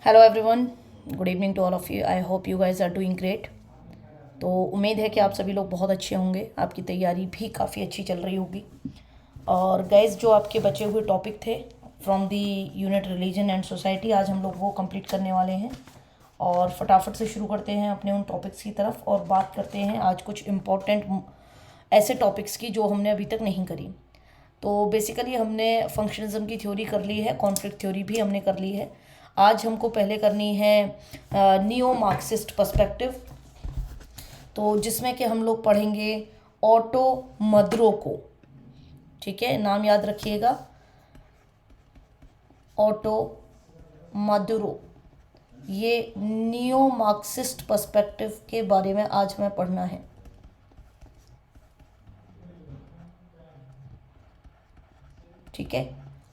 Hello everyone, good evening to all of you. I hope you guys are doing great. तो उम्मीद है कि आप सभी लोग बहुत अच्छे होंगे, आपकी तैयारी भी काफ़ी अच्छी चल रही होगी। और गाइज जो आपके बचे हुए टॉपिक थे from the unit religion and society, आज हम लोग वो कंप्लीट करने वाले हैं। और फटाफट से शुरू करते हैं अपने उन टॉपिक्स की तरफ और बात करते हैं आज कुछ इम्पॉर्टेंट ऐसे टॉपिक्स की जो हमने अभी तक नहीं करी। तो बेसिकली हमने फंक्शनलिज्म की थ्योरी कर ली है, कॉन्फ्लिक्ट थ्योरी भी हमने कर ली है। आज हमको पहले करनी है नियो मार्क्सिस्ट पर्सपेक्टिव, तो जिसमें कि हम लोग पढ़ेंगे ऑटो मद्रो को। ठीक है, नाम याद रखिएगा, ऑटो मद्रो। ये नियो मार्क्सिस्ट पर्सपेक्टिव के बारे में आज हमें पढ़ना है। ठीक है,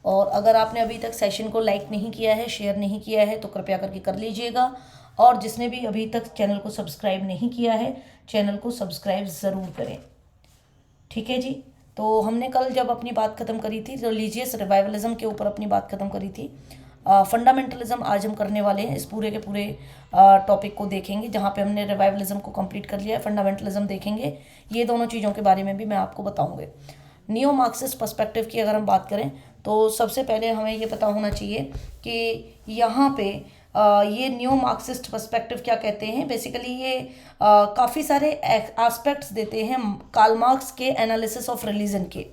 और अगर आपने अभी तक सेशन को लाइक नहीं किया है, शेयर नहीं किया है, तो कृपया करके कर लीजिएगा। और जिसने भी अभी तक चैनल को सब्सक्राइब नहीं किया है, चैनल को सब्सक्राइब ज़रूर करें। ठीक है जी। तो हमने कल जब अपनी बात ख़त्म करी थी रिलीजियस रिवाइवलिज्म के ऊपर अपनी बात ख़त्म करी थी। फंडामेंटलिज्म आज हम करने वाले हैं। इस पूरे के पूरे टॉपिक को देखेंगे। जहाँ पे हमने रिवाइवलिज्म को कंप्लीट कर लिया है, फंडामेंटलिज्म देखेंगे। ये दोनों चीज़ों के बारे में भी मैं आपको बताऊँगी। नियो मार्क्सिस्ट पर्सपेक्टिव की अगर हम बात करें तो सबसे पहले हमें ये पता होना चाहिए कि यहाँ पे ये न्यू मार्क्सिस्ट पर्सपेक्टिव क्या कहते हैं। बेसिकली ये काफ़ी सारे एस्पेक्ट्स देते हैं कार्ल मार्क्स के एनालिसिस ऑफ रिलीजन के।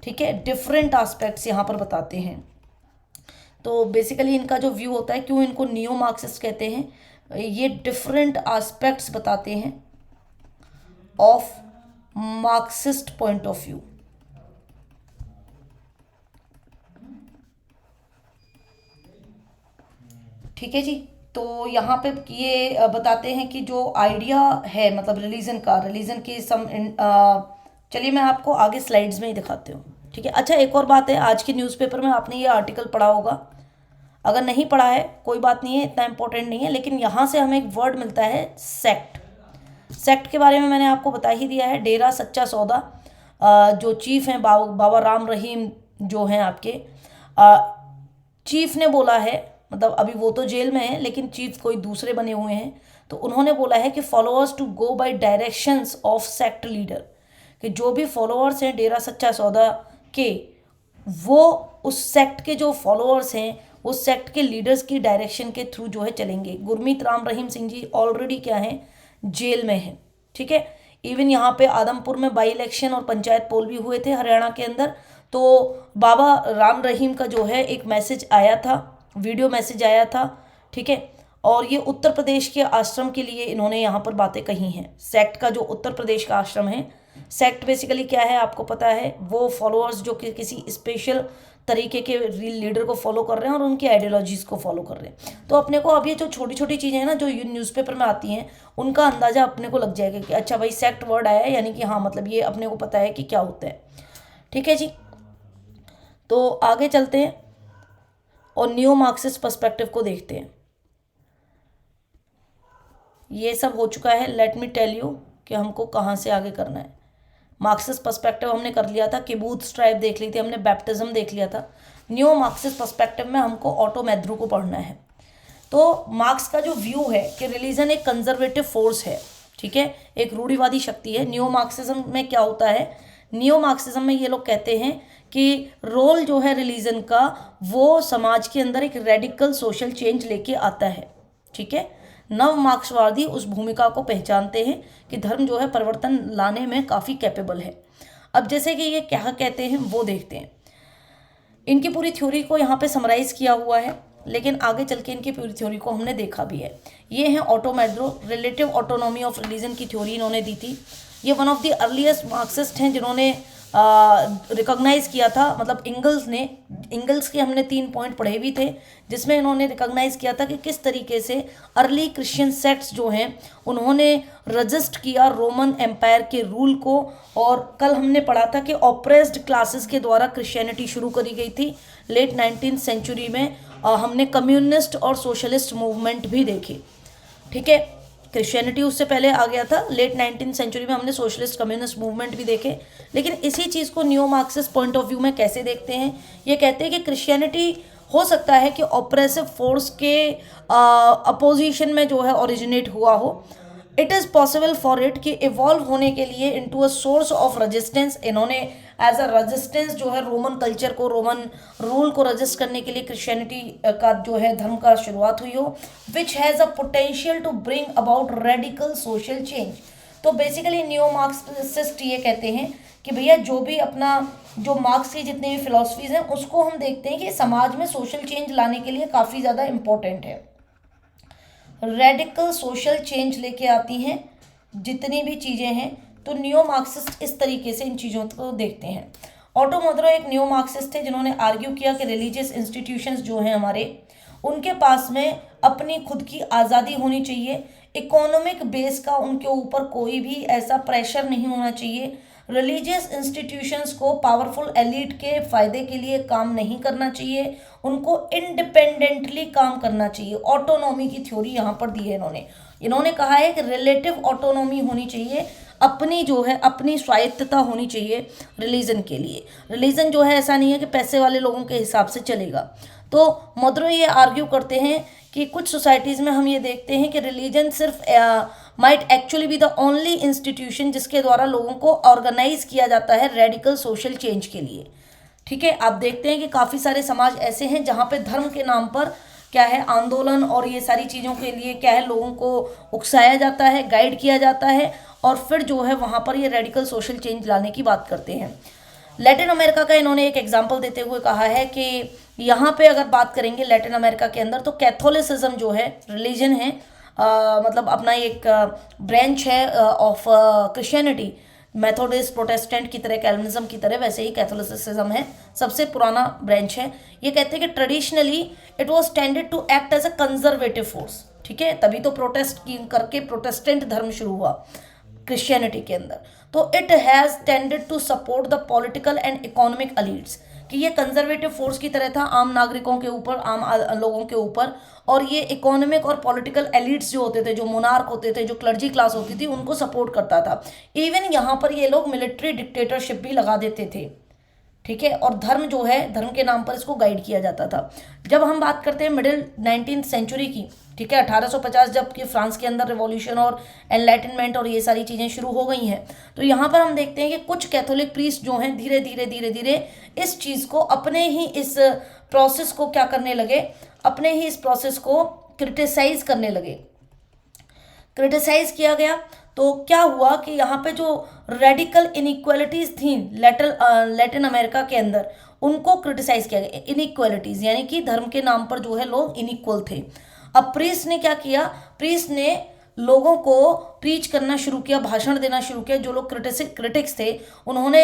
ठीक है, डिफरेंट एस्पेक्ट्स यहाँ पर बताते हैं। तो बेसिकली इनका जो व्यू होता है, क्यों इनको नियो मार्क्सिस्ट कहते हैं, ये डिफरेंट एस्पेक्ट्स बताते हैं of Marxist point of view. ठीक है जी। तो यहाँ पे ये बताते हैं कि जो आइडिया है मतलब रिलीजन के सम चलिए मैं आपको आगे स्लाइड्स में ही दिखाती हूँ। ठीक है, अच्छा एक और बात है, आज के न्यूज़पेपर में आपने ये आर्टिकल पढ़ा होगा। अगर नहीं पढ़ा है कोई बात नहीं है, इतना इंपॉर्टेंट नहीं है, लेकिन यहाँ से हमें एक वर्ड मिलता है सेक्ट। सेक्ट के बारे में मैंने आपको बता ही दिया है। डेरा सच्चा सौदा, जो चीफ हैं बाबा राम रहीम जो हैं आपके चीफ ने बोला है, मतलब अभी वो तो जेल में है लेकिन चीफ कोई दूसरे बने हुए हैं। तो उन्होंने बोला है कि followers to go by directions of sect leader, कि जो भी फॉलोअर्स हैं डेरा सच्चा सौदा के, वो उस सेक्ट के जो फॉलोअर्स हैं उस सेक्ट के लीडर्स की डायरेक्शन के थ्रू जो है चलेंगे। गुरमीत राम रहीम सिंह जी ऑलरेडी क्या हैं, जेल में हैं। ठीक है, इवन यहाँ पे आदमपुर में बाई इलेक्शन और पंचायत पोल भी हुए थे हरियाणा के अंदर। तो बाबा राम रहीम का जो है एक मैसेज आया था, वीडियो मैसेज आया था। ठीक है, और ये उत्तर प्रदेश के आश्रम के लिए इन्होंने यहाँ पर बातें कही हैं। सेक्ट का जो उत्तर प्रदेश का आश्रम है, सेक्ट बेसिकली क्या है आपको पता है, वो फॉलोअर्स जो कि किसी स्पेशल तरीके के लीडर को फॉलो कर रहे हैं और उनकी आइडियोलॉजीज़ को फॉलो कर रहे हैं। तो अपने को अब ये जो छोटी छोटी चीज़ें हैं ना जो न्यूज़पेपर में आती हैं, उनका अंदाज़ा अपने को लग जाएगा कि अच्छा भाई सेक्ट वर्ड आया है, यानी कि हाँ मतलब ये अपने को पता है कि क्या होता है। ठीक है जी, तो आगे चलते हैं और न्यू मार्क्सिस्ट पर्सपेक्टिव को देखते हैं। ये सब हो चुका है, लेट मी टेल यू कि हमको कहाँ से आगे करना है। मार्क्सिस्ट पर्सपेक्टिव हमने कर लिया था, किबूत स्ट्राइप देख ली थी हमने, बैप्टिज्म देख लिया था। न्यू मार्क्सिस्ट पर्सपेक्टिव में हमको ऑटो मैद्रू को पढ़ना है। तो मार्क्स का जो व्यू है कि रिलीजन एक कंजर्वेटिव फोर्स है। ठीक है, एक रूढ़िवादी शक्ति है। न्यू मार्क्सिज्म में क्या होता है, न्यू मार्क्सिज्म में ये लोग कहते हैं कि रोल जो है रिलीजन का, वो समाज के अंदर एक रेडिकल सोशल चेंज लेके आता है। ठीक है, नव मार्क्सवादी उस भूमिका को पहचानते हैं कि धर्म जो है परिवर्तन लाने में काफ़ी कैपेबल है। अब जैसे कि ये क्या कहते हैं वो देखते हैं। इनकी पूरी थ्योरी को यहाँ पे समराइज़ किया हुआ है, लेकिन आगे चल के इनकी पूरी थ्योरी को हमने देखा भी है। ये है auto metro, relative autonomy of religion की थ्योरी इन्होंने दी थी। ये one of the earliest Marxist हैं जिन्होंने रिकॉग्नाइज़ किया था, मतलब इंगल्स के हमने 3 पॉइंट पढ़े भी थे, जिसमें इन्होंने रिकॉग्नाइज़ किया था कि किस तरीके से अर्ली क्रिश्चियन सेक्ट्स जो हैं उन्होंने रजिस्ट किया रोमन एम्पायर के रूल को। और कल हमने पढ़ा था कि ऑप्रेस्ड क्लासेस के द्वारा क्रिश्चियनिटी शुरू करी गई थी लेट 19th सेंचुरी में। हमने कम्युनिस्ट और सोशलिस्ट मूवमेंट भी देखी। ठीक है, क्रिश्चियनिटी उससे पहले आ गया था, लेट 19th सेंचुरी में हमने सोशलिस्ट कम्युनिस्ट मूवमेंट भी देखे। लेकिन इसी चीज़ को new Marxist point of view में कैसे देखते हैं, ये कहते हैं कि क्रिश्चियनिटी हो सकता है कि ऑपरेसिव फोर्स के अपोजिशन में जो है ओरिजिनेट हुआ हो। It is possible for it कि इवॉल्व होने के लिए into a source of resistance, इन्होंने एज अ रेजिस्टेंस जो है रोमन कल्चर को, रोमन रूल को रेजिस्ट करने के लिए क्रिश्चियनिटी का जो है धर्म का शुरुआत हुई हो, which has a potential to bring about radical social change. तो बेसिकली न्यो मार्क्सिस्ट ये कहते हैं कि भैया जो भी अपना जो मार्क्स की जितनी भी फिलॉसफीज हैं उसको हम देखते हैं कि समाज में सोशल चेंज लाने के लिए काफ़ी ज़्यादा इम्पोर्टेंट है, रेडिकल सोशल चेंज लेके आती हैं जितनी भी चीज़ें हैं। तो न्यो मार्क्सिस्ट इस तरीके से इन चीज़ों को देखते हैं। ऑटो मोद्रो एक न्यो मार्क्सिस्ट थे जिन्होंने आर्ग्यू किया कि रिलीजियस इंस्टीट्यूशंस जो हैं हमारे, उनके पास में अपनी खुद की आज़ादी होनी चाहिए, इकोनॉमिक बेस का उनके ऊपर कोई भी ऐसा प्रेशर नहीं होना चाहिए, रिलीजियस इंस्टीट्यूशंस को पावरफुल एलिट के फ़ायदे के लिए काम नहीं करना चाहिए, उनको इंडिपेंडेंटली काम करना चाहिए। ऑटोनॉमी की थ्योरी यहाँ पर दी है इन्होंने कहा है कि रिलेटिव ऑटोनॉमी होनी चाहिए, अपनी जो है अपनी स्वायत्तता होनी चाहिए रिलीजन के लिए। रिलीजन जो है ऐसा नहीं है कि पैसे वाले लोगों के हिसाब से चलेगा। तो मोद्रो ये आर्ग्यू करते हैं कि कुछ सोसाइटीज़ में हम ये देखते हैं कि रिलीजन सिर्फ might actually be the only institution जिसके द्वारा लोगों को ऑर्गेनाइज किया जाता है रेडिकल सोशल चेंज के लिए। ठीक है, आप देखते हैं कि काफ़ी सारे समाज ऐसे हैं जहाँ पे धर्म के नाम पर क्या है आंदोलन और ये सारी चीज़ों के लिए क्या है लोगों को उकसाया जाता है, गाइड किया जाता है, और फिर जो है वहाँ पर ये रेडिकल सोशल चेंज लाने की बात करते हैं। लैटिन अमेरिका का इन्होंने एक एग्जाम्पल देते हुए कहा है कि यहाँ पे अगर बात करेंगे लैटिन अमेरिका के अंदर तो कैथोलिसिज्म जो है रिलीजन है, मतलब अपना एक ब्रांच है ऑफ क्रिश्चियनिटी, मेथोडिस्ट प्रोटेस्टेंट की तरह, कैल्विनिज्म की तरह, वैसे ही कैथोलिसिज्म है, सबसे पुराना ब्रांच है। ये कहते हैं कि traditionally it was tended to act as a conservative force. ठीक है, तभी तो प्रोटेस्ट करके प्रोटेस्टेंट धर्म शुरू हुआ क्रिश्चियनिटी के अंदर। तो it has tended to support the political and economic elites, कि ये कंजर्वेटिव फोर्स की तरह था आम नागरिकों के ऊपर, आम लोगों के ऊपर, और ये इकोनॉमिक और पॉलिटिकल एलिट्स जो होते थे, जो मोनार्क होते थे, जो क्लर्जी क्लास होती थी, उनको सपोर्ट करता था। इवन यहाँ पर ये लोग मिलिट्री डिक्टेटरशिप भी लगा देते थे। ठीक है, और धर्म जो है, धर्म के नाम पर इसको गाइड किया जाता था। जब हम बात करते हैं मिडिल 19th सेंचुरी की, ठीक है, 1850 जब कि फ्रांस के अंदर रिवॉल्यूशन और एनलाइटनमेंट और ये सारी चीज़ें शुरू हो गई हैं, तो यहाँ पर हम देखते हैं कि कुछ कैथोलिक प्रीस्ट जो हैं धीरे धीरे इस चीज़ को, अपने ही इस प्रोसेस को क्या करने लगे, अपने ही इस प्रोसेस को क्रिटिसाइज करने लगे। क्रिटिसाइज किया गया तो क्या हुआ कि यहाँ पे जो रेडिकल इनइक्वालिटीज़ थी लैटिन अमेरिका के अंदर, उनको क्रिटिसाइज किया गया। इनइक्वालिटीज़ यानी कि धर्म के नाम पर जो है लोग इनइक्वल थे। अब प्रीस्ट ने क्या किया, प्रीस्ट ने लोगों को प्रीच करना शुरू किया, भाषण देना शुरू किया। जो लोग क्रिटिक्स थे उन्होंने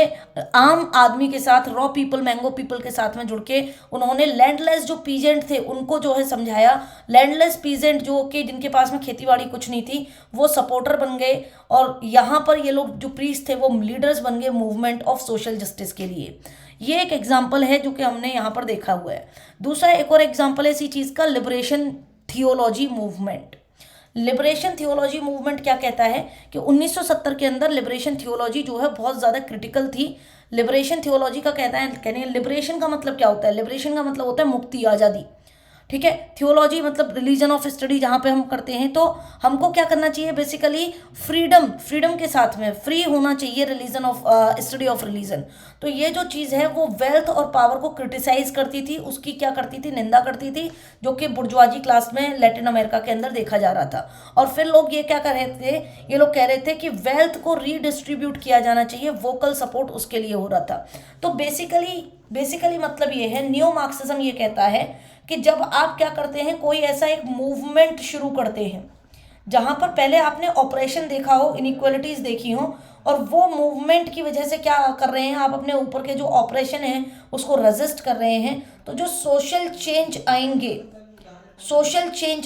आम आदमी के साथ, रॉ पीपल, मैंगो पीपल के साथ में जुड़ के उन्होंने लैंडलेस जो पीजेंट थे उनको जो है समझाया। लैंडलेस पीजेंट जो कि जिनके पास में खेती बाड़ी कुछ नहीं थी, वो सपोर्टर बन गए, और यहाँ पर ये लोग जो प्रीस्ट थे वो लीडर्स बन गए मूवमेंट ऑफ सोशल जस्टिस के लिए। ये एक एग्जाम्पल है जो कि हमने यहाँ पर देखा हुआ है। दूसरा एक और एग्जाम्पल है इसी चीज़ का, liberation theology movement. Liberation theology movement क्या कहता है कि 1970 के अंदर लिबरेशन थियोलॉजी जो है बहुत ज़्यादा क्रिटिकल थी। लिबरेशन थियोलॉजी का कहने लिबरेशन का मतलब क्या होता है, लिबरेशन का मतलब होता है मुक्ति, आज़ादी। ठीक है, थियोलॉजी मतलब रिलीजन ऑफ स्टडी जहाँ पे हम करते हैं, तो हमको क्या करना चाहिए, बेसिकली फ्रीडम के साथ में फ्री होना चाहिए religion of study of religion. तो ये जो चीज़ है वो वेल्थ और पावर को क्रिटिसाइज करती थी, उसकी क्या करती थी, निंदा करती थी, जो कि बुर्जुआजी क्लास में लैटिन अमेरिका के अंदर देखा जा रहा था। और फिर लोग ये क्या कर रहे थे, ये लोग कह रहे थे कि वेल्थ को रीडिस्ट्रीब्यूट किया जाना चाहिए, वोकल सपोर्ट उसके लिए हो रहा था। तो बेसिकली मतलब ये है, न्यो मार्क्सिज्म ये कहता है कि जब आप क्या करते हैं, कोई ऐसा एक मूवमेंट शुरू करते हैं जहां पर पहले आपने ऑपरेशन देखा हो, इनइक्वालिटीज देखी हो, और वो मूवमेंट की वजह से क्या कर रहे हैं, आप अपने ऊपर के जो ऑपरेशन है उसको रेजिस्ट कर रहे हैं, तो जो सोशल चेंज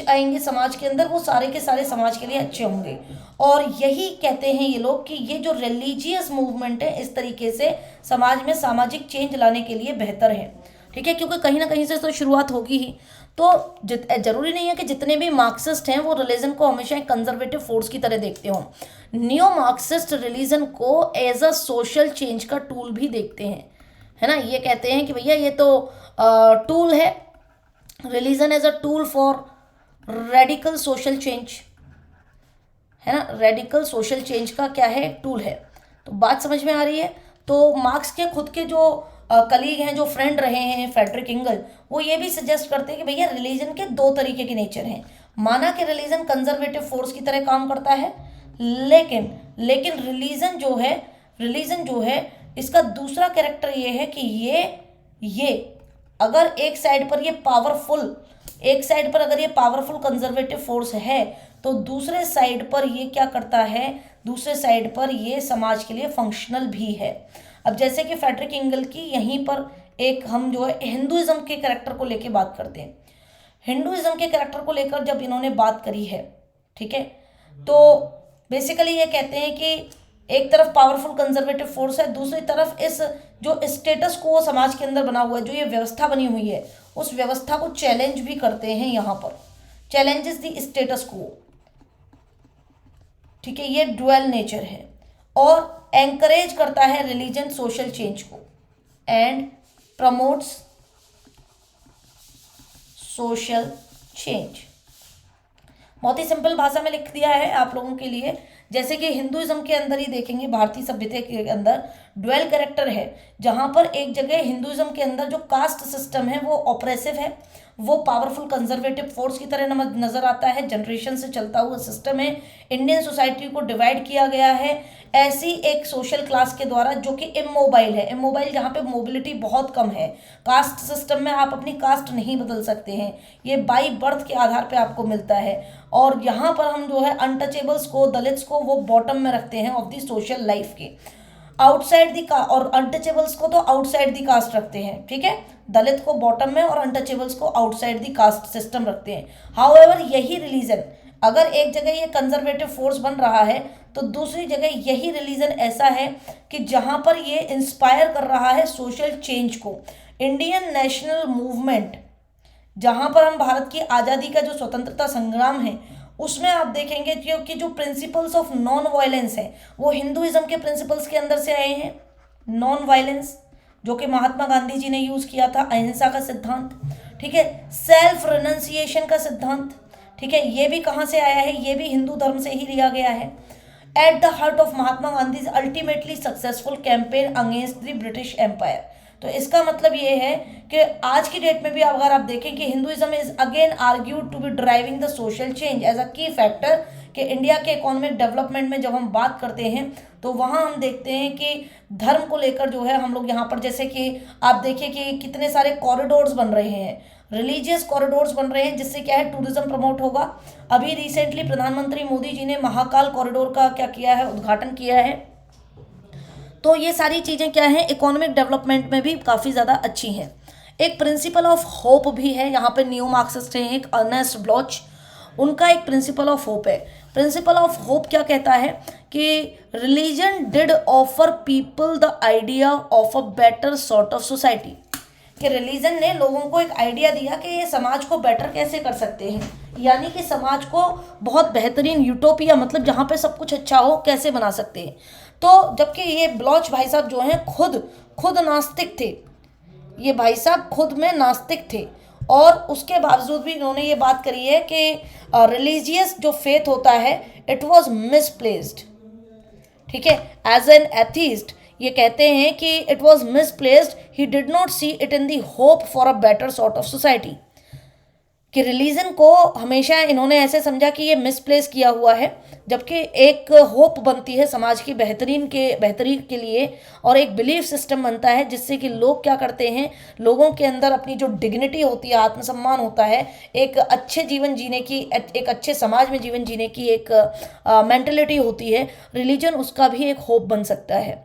आएंगे समाज के अंदर, वो सारे के सारे समाज के लिए अच्छे होंगे। और यही कहते हैं ये लोग कि ये जो रिलीजियस मूवमेंट है इस तरीके से समाज में सामाजिक चेंज लाने के लिए बेहतर है। ठीक है, क्योंकि कहीं ना कहीं से तो शुरुआत होगी ही। तो जरूरी नहीं है कि जितने भी मार्क्सिस्ट हैं वो रिलीजन को हमेशा एक कंजर्वेटिव फोर्स की तरह देखते हों। न्यो मार्क्सिस्ट रिलीजन को एज अ सोशल चेंज का टूल भी देखते हैं, है ना। ये कहते हैं कि भैया ये तो टूल है, religion as a tool for radical social change, है ना, रेडिकल सोशल चेंज का क्या है, एक टूल है। तो बात समझ में आ रही है। तो मार्क्स के खुद के जो कलीग हैं, जो फ्रेंड रहे हैं फ्रेडरिक इंगल, वो ये भी सजेस्ट करते हैं कि भैया रिलीजन के दो तरीके के नेचर हैं। माना कि रिलीजन कंजर्वेटिव फोर्स की तरह काम करता है, लेकिन लेकिन रिलीजन जो है इसका दूसरा कैरेक्टर ये है कि ये अगर एक साइड पर ये पावरफुल, एक साइड पर अगर ये पावरफुल कंजर्वेटिव फोर्स है, तो दूसरे साइड पर ये क्या करता है, दूसरे साइड पर ये समाज के लिए फंक्शनल भी है। अब जैसे कि फ्रेडरिक इंगल की यहीं पर एक हम जो है हिंदुइज्म के कैरेक्टर को लेके बात करते हैं। हिंदुइज्म के कैरेक्टर को लेकर जब इन्होंने बात करी है, ठीक है, तो बेसिकली ये कहते हैं कि एक तरफ पावरफुल कंजर्वेटिव फोर्स है, दूसरी तरफ इस जो स्टेटस को समाज के अंदर बना हुआ है, जो ये व्यवस्था बनी हुई है, उस व्यवस्था को चैलेंज भी करते हैं। यहाँ पर चैलेंजेस द स्टेटस को, ठीक है, ये डुअल नेचर है। और एंकरेज करता है रिलीजन सोशल चेंज को एंड प्रमोट्स सोशल चेंज। बहुत ही सिंपल भाषा में लिख दिया है आप लोगों के लिए। जैसे कि हिंदुइज्म के अंदर ही देखेंगे, भारतीय सभ्यता के अंदर ड्वेल कैरेक्टर है, जहां पर एक जगह हिंदुइज्म के अंदर जो कास्ट सिस्टम है वो ऑपरेसिव है, वो पावरफुल कंजर्वेटिव फोर्स की तरह नजर आता है, जनरेशन से चलता हुआ सिस्टम है, इंडियन सोसाइटी को डिवाइड किया गया है ऐसी एक सोशल क्लास के द्वारा जो कि इमोबाइल है, इमोबाइल जहाँ पे मोबिलिटी बहुत कम है। कास्ट सिस्टम में आप अपनी कास्ट नहीं बदल सकते हैं, ये बाई बर्थ के आधार पे आपको मिलता है। और यहाँ पर हम जो है अनटचेबल्स को, दलित्स को वो बॉटम में रखते हैं ऑफ द सोशल लाइफ के, आउटसाइड दी का, और अनटचेबल्स को तो आउटसाइड दी कास्ट रखते हैं, ठीक है, दलित को बॉटम में और अनटचेबल्स को आउटसाइड दी कास्ट सिस्टम रखते हैं। हाउएवर यही रिलीजन अगर एक जगह ये कंजर्वेटिव फोर्स बन रहा है, तो दूसरी जगह यही रिलीजन ऐसा है कि जहां पर ये इंस्पायर कर रहा है सोशल चेंज को। इंडियन नेशनल मूवमेंट, जहां पर हम भारत की आज़ादी का जो स्वतंत्रता संग्राम है उसमें आप देखेंगे कि जो प्रिंसिपल्स ऑफ नॉन वायलेंस है वो हिंदुइज्म के प्रिंसिपल्स के अंदर से आए हैं। नॉन वायलेंस जो कि महात्मा गांधी जी ने यूज किया था, अहिंसा का सिद्धांत, ठीक है, सेल्फ रिनंसिएशन का सिद्धांत, ठीक है, ये भी कहाँ से आया है, ये भी हिंदू धर्म से ही लिया गया है। At the heart of Mahatma Gandhi ultimately successful campaign against the British empire. तो इसका मतलब ये है कि आज की डेट में भी अगर आप देखें कि Hinduism is again argued to be driving the social change as a key factor, कि इंडिया के इकोनॉमिक डेवलपमेंट में जब हम बात करते हैं तो वहाँ हम देखते हैं कि धर्म को लेकर जो है हम लोग यहाँ पर, जैसे कि आप देखिए कि कितने सारे कॉरिडोर्स बन रहे हैं, रिलीजियस कॉरिडोर्स बन रहे हैं, जिससे क्या है टूरिज्म प्रमोट होगा। अभी रिसेंटली प्रधानमंत्री मोदी जी ने महाकाल कॉरिडोर का क्या किया है, उद्घाटन किया है। तो ये सारी चीज़ें क्या हैं, इकोनॉमिक डेवलपमेंट में भी काफ़ी ज़्यादा अच्छी हैं। एक प्रिंसिपल ऑफ होप भी है, यहाँ पे न्यू मार्क्सिस्ट हैं एक अर्नेस्ट ब्लॉच, उनका एक प्रिंसिपल ऑफ होप है। प्रिंसिपल ऑफ होप क्या कहता है कि religion did offer people the idea of a better sort of society, कि रिलीजन ने लोगों को एक आइडिया दिया कि ये समाज को बेटर कैसे कर सकते हैं, यानी कि समाज को बहुत बेहतरीन यूटोपिया, मतलब जहाँ पे सब कुछ अच्छा हो, कैसे बना सकते हैं। तो जबकि ये ब्लॉच भाई साहब जो हैं खुद नास्तिक थे, ये भाई साहब खुद में नास्तिक थे, और उसके बावजूद भी इन्होंने ये बात करी है कि रिलीजियस जो फेथ होता है इट वाज मिसप्लेस्ड, ठीक है, एज एन एथीस्ट ये कहते हैं कि it was misplaced, he did not see it in the hope for a better sort of society, कि रिलीजन को हमेशा इन्होंने ऐसे समझा कि ये मिसप्लेस किया हुआ है, जबकि एक होप बनती है समाज की बेहतरी के लिए, और एक बिलीफ सिस्टम बनता है जिससे कि लोग क्या करते हैं, लोगों के अंदर अपनी जो डिग्निटी होती है, आत्मसम्मान होता है, एक अच्छे जीवन जीने की, एक अच्छे समाज में जीवन जीने की एक मेंटलिटी होती है, रिलीजन उसका भी एक होप बन सकता है।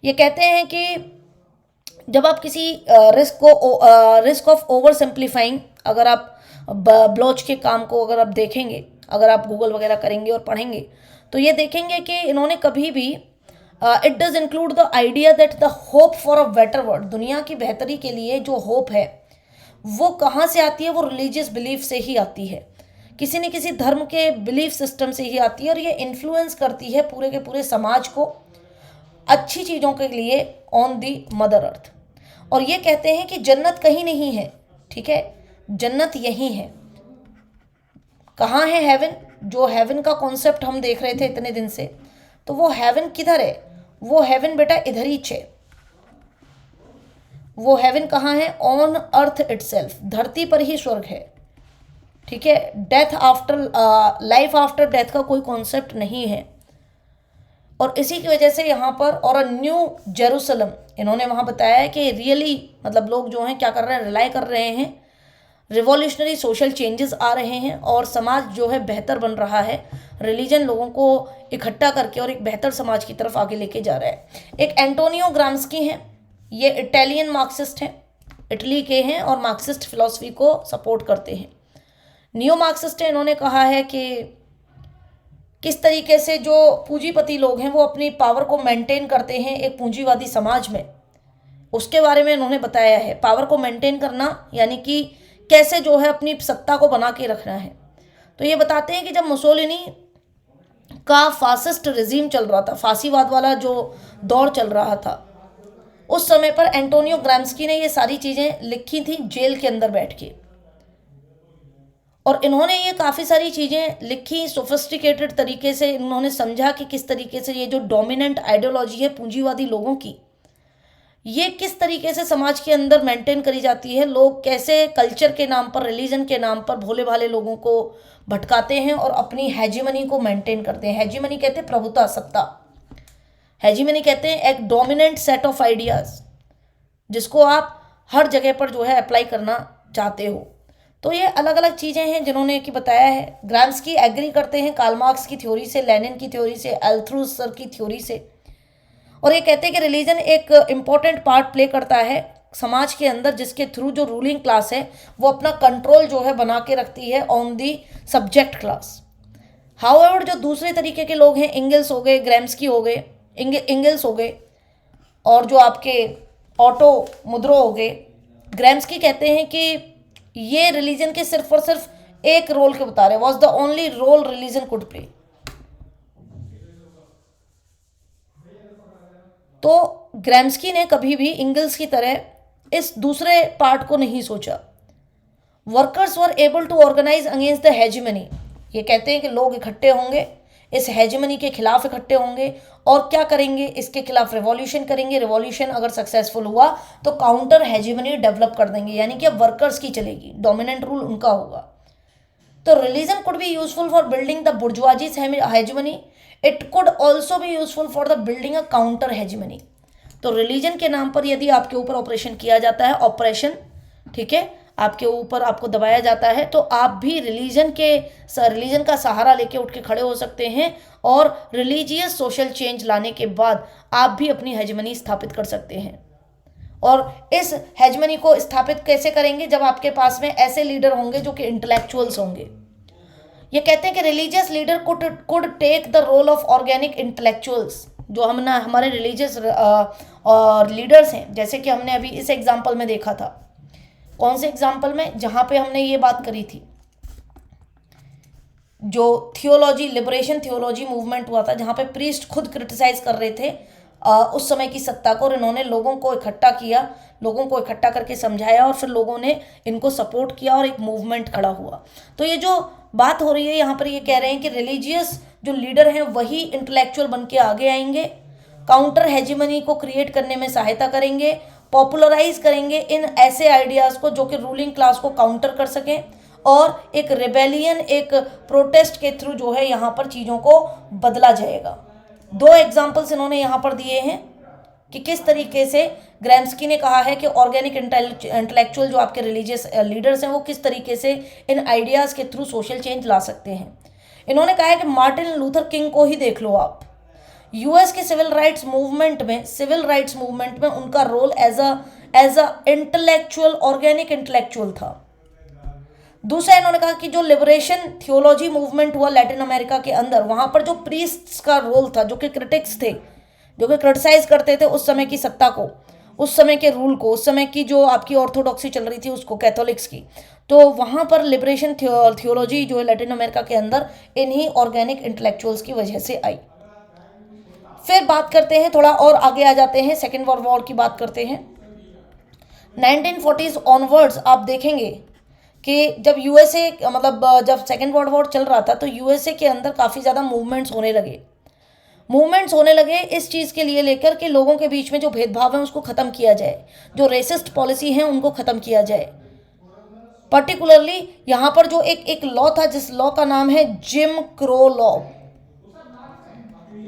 ये कहते हैं कि जब आप किसी रिस्क ऑफ ओवर सिंप्लीफाइंग, अगर आप ब्लॉच के काम को अगर आप देखेंगे, अगर आप गूगल वगैरह करेंगे और पढ़ेंगे, तो ये देखेंगे कि इन्होंने कभी भी it does include the idea that the hope for a better world, दुनिया की बेहतरी के लिए जो होप है वो कहाँ से आती है, वो रिलीजियस बिलीफ से ही आती है, किसी न किसी धर्म के बिलीफ सिस्टम से ही आती है, और ये इन्फ्लुएंस करती है पूरे के पूरे समाज को अच्छी चीज़ों के लिए ऑन दी मदर अर्थ। और ये कहते हैं कि जन्नत कहीं नहीं है, ठीक है, जन्नत यही है। कहाँ है हेवन? जो हेवन का कॉन्सेप्ट हम देख रहे थे इतने दिन से, तो वो हेवन किधर है? वो हेवन बेटा इधर ही है। वो हेवन कहाँ है? ऑन अर्थ इटसेल्फ, धरती पर ही स्वर्ग है। ठीक है, death after life after death का कोई कॉन्सेप्ट नहीं है। और इसी की वजह से यहाँ पर और न्यू जेरूसलम इन्होंने वहाँ बताया है कि रियली मतलब लोग जो हैं क्या कर रहे हैं, रिलाई कर रहे हैं, रिवॉल्यूशनरी सोशल चेंजेस आ रहे हैं और समाज जो है बेहतर बन रहा है। रिलीजन लोगों को इकट्ठा करके और एक बेहतर समाज की तरफ आगे लेके जा रहा है। एक एंटोनियो ग्राम्स्की हैं, ये इटालियन मार्क्सिस्ट हैं, इटली के हैं और मार्क्सिस्ट फिलॉसफी को सपोर्ट करते हैं। नियो मार्क्सिस्ट हैं, इन्होंने कहा है कि किस तरीके से जो पूंजीपति लोग हैं वो अपनी पावर को मेंटेन करते हैं एक पूंजीवादी समाज में, उसके बारे में इन्होंने बताया है। पावर को मेंटेन करना यानी कि कैसे जो है अपनी सत्ता को बना के रखना है। तो ये बताते हैं कि जब मुसोलिनी का फासिस्ट रिजीम चल रहा था, फांसीवाद वाला जो दौर चल रहा था, उस समय पर एंटोनियो ग्राम्स्की ने ये सारी चीज़ें लिखी थी जेल के अंदर बैठ के। और इन्होंने ये काफ़ी सारी चीज़ें लिखी सोफिस्टिकेटेड तरीके से। इन्होंने समझा कि किस तरीके से ये जो डोमिनेंट आइडियोलॉजी है पूंजीवादी लोगों की, ये किस तरीके से समाज के अंदर मेंटेन करी जाती है। लोग कैसे कल्चर के नाम पर, रिलीजन के नाम पर भोले भाले लोगों को भटकाते हैं और अपनी हेजीमनी को मेंटेन करते हैं। हेजीमनी कहते हैं प्रभुता, सत्ता। हेजीमनी कहते हैं एक डोमिनेंट सेट ऑफ आइडियाज़ जिसको आप हर जगह पर जो है अप्लाई करना चाहते हो। तो ये अलग अलग चीज़ें हैं जिन्होंने कि बताया है। ग्राम्स्की एग्री करते हैं कार्ल मार्क्स की थ्योरी से, लेनिन की थ्योरी से, अल्थुसर की थ्योरी से, और ये कहते हैं कि रिलीजन एक इम्पॉर्टेंट पार्ट प्ले करता है समाज के अंदर, जिसके थ्रू जो रूलिंग क्लास है वो अपना कंट्रोल जो है बना के रखती है on the subject class. However जो दूसरे तरीके के लोग हैं, इंगल्स हो गए, ग्राम्स्की हो गए, इंगल्स हो गए, और जो आपके ऑटो मुद्रो हो गए, ग्राम्स्की कहते हैं कि ये रिलीजन के सिर्फ और सिर्फ एक रोल के बता रहे, was the only role religion could play. तो ग्राम्स्की ने कभी भी इंगल्स की तरह इस दूसरे पार्ट को नहीं सोचा। Workers were able to organise against the hegemony, ये कहते हैं कि लोग इकट्ठे होंगे, इस हेजिमनी के खिलाफ इकट्ठे होंगे और क्या करेंगे, इसके खिलाफ रिवॉल्यूशन करेंगे। रिवॉल्यूशन अगर सक्सेसफुल हुआ तो काउंटर हेजिमनी डेवलप कर देंगे, यानी कि अब वर्कर्स की चलेगी, डोमिनेंट रूल उनका होगा। तो religion could be useful for building the bourgeoisie's hegemony, it could also be useful for the building a counter hegemony. तो रिलीजन के नाम पर यदि आपके ऊपर ऑपरेशन किया जाता है, ऑपरेशन, ठीक है, आपके ऊपर आपको दबाया जाता है, तो आप भी रिलीजन का सहारा लेके उठ के खड़े हो सकते हैं और रिलीजियस सोशल चेंज लाने के बाद आप भी अपनी हेजमनी स्थापित कर सकते हैं। और इस हेजमनी को स्थापित कैसे करेंगे? जब आपके पास में ऐसे लीडर होंगे जो कि इंटेलेक्चुअल्स होंगे। ये कहते हैं कि religious leader could take the role of organic intellectuals. जो हमारे रिलीजियस लीडर्स हैं, जैसे कि हमने अभी इस एग्जाम्पल में देखा था, कौन से एग्जाम्पल में, जहाँ पे हमने ये बात करी थी, जो थियोलॉजी, लिबरेशन थियोलॉजी मूवमेंट हुआ था, जहाँ पे प्रीस्ट खुद क्रिटिसाइज कर रहे थे उस समय की सत्ता को, और इन्होंने लोगों को इकट्ठा किया, लोगों को इकट्ठा करके समझाया और फिर लोगों ने इनको सपोर्ट किया और एक मूवमेंट खड़ा हुआ। तो ये जो बात हो रही है यहाँ पर, ये कह रहे हैं कि रिलीजियस जो लीडर हैं वही इंटेलेक्चुअल बन के आगे आएंगे, काउंटर हेजिमनी को क्रिएट करने में सहायता करेंगे, पॉपुलराइज करेंगे इन ऐसे आइडियाज़ को जो कि रूलिंग क्लास को काउंटर कर सकें, और एक रिबेलियन, एक प्रोटेस्ट के थ्रू जो है यहाँ पर चीज़ों को बदला जाएगा। दो एग्जाम्पल्स इन्होंने यहाँ पर दिए हैं कि किस तरीके से ग्राम्स्की ने कहा है कि ऑर्गेनिक इंटेलेक्चुअल जो आपके रिलीजियस लीडर्स हैं वो किस तरीके से इन आइडियाज़ के थ्रू सोशल चेंज ला सकते हैं। इन्होंने कहा है कि मार्टिन लूथर किंग को ही देख लो आप, यूएस के सिविल राइट्स मूवमेंट में उनका role as a intellectual, organic intellectual था। दूसरा इन्होंने कहा कि जो लिबरेशन थियोलॉजी मूवमेंट हुआ लैटिन अमेरिका के अंदर, वहां पर जो प्रीस्ट्स का रोल था, जो कि क्रिटिक्स थे, जो कि क्रिटिसाइज करते थे उस समय की सत्ता को, उस समय के रूल को, उस समय की जो आपकी ऑर्थोडॉक्सी चल रही थी उसको, कैथोलिक्स की, तो वहाँ पर लिबरेशन थियोलॉजी जो है लैटिन अमेरिका के अंदर इन्हीं ऑर्गेनिक इंटेलेक्चुअल्स की वजह से आई। फिर बात करते हैं, थोड़ा और आगे आ जाते हैं, सेकेंड वर्ल्ड वॉर की बात करते हैं। 1940s ऑनवर्ड्स आप देखेंगे कि जब यूएसए मतलब जब सेकेंड वर्ल्ड वॉर चल रहा था तो यूएसए के अंदर काफ़ी ज़्यादा मूवमेंट्स होने लगे इस चीज़ के लिए लेकर कि लोगों के बीच में जो भेदभाव है उसको ख़त्म किया जाए, जो रेसिस्ट पॉलिसी है उनको ख़त्म किया जाए। पर्टिकुलरली यहाँ पर जो एक लॉ था, जिस लॉ का नाम है Jim Crow law,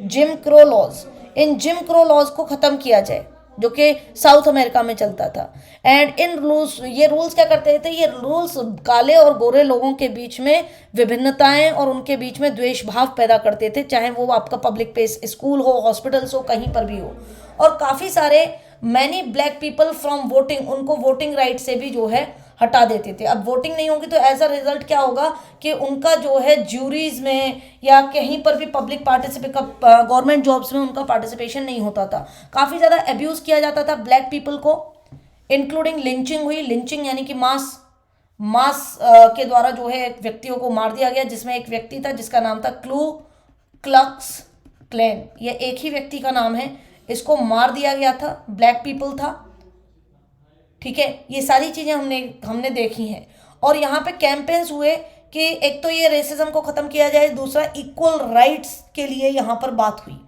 Jim Crow laws, इन जिम क्रो लॉज को ख़त्म किया जाए जो कि साउथ अमेरिका में चलता था। एंड इन रूल्स, ये रूल्स क्या करते थे, ये रूल्स काले और गोरे लोगों के बीच में विभिन्नताएं और उनके बीच में द्वेष भाव पैदा करते थे, चाहे वो आपका पब्लिक प्लेस, स्कूल हो, हॉस्पिटल्स हो, कहीं पर भी हो। और काफ़ी सारे many black people from voting, उनको वोटिंग राइट से भी जो है हटा देते थे। अब वोटिंग नहीं होगी तो एज अ रिजल्ट क्या होगा कि उनका जो है ज्यूरीज में या कहीं पर भी पब्लिक पार्टिसिपेट, गवर्नमेंट जॉब्स में उनका पार्टिसिपेशन नहीं होता था। काफ़ी ज़्यादा एब्यूज़ किया जाता था ब्लैक पीपल को, इंक्लूडिंग लिंचिंग हुई। लिंचिंग यानी कि मास के द्वारा जो है व्यक्तियों को मार दिया गया, जिसमें एक व्यक्ति था जिसका नाम था क्लू क्लक्स क्लैन। ये एक ही व्यक्ति का नाम है, इसको मार दिया गया था, ब्लैक पीपल था। ठीक है, ये सारी चीज़ें हमने देखी हैं। और यहाँ पे कैंपेन्स हुए कि एक तो ये रेसिज्म को ख़त्म किया जाए, दूसरा इक्वल राइट्स के लिए यहाँ पर बात हुई।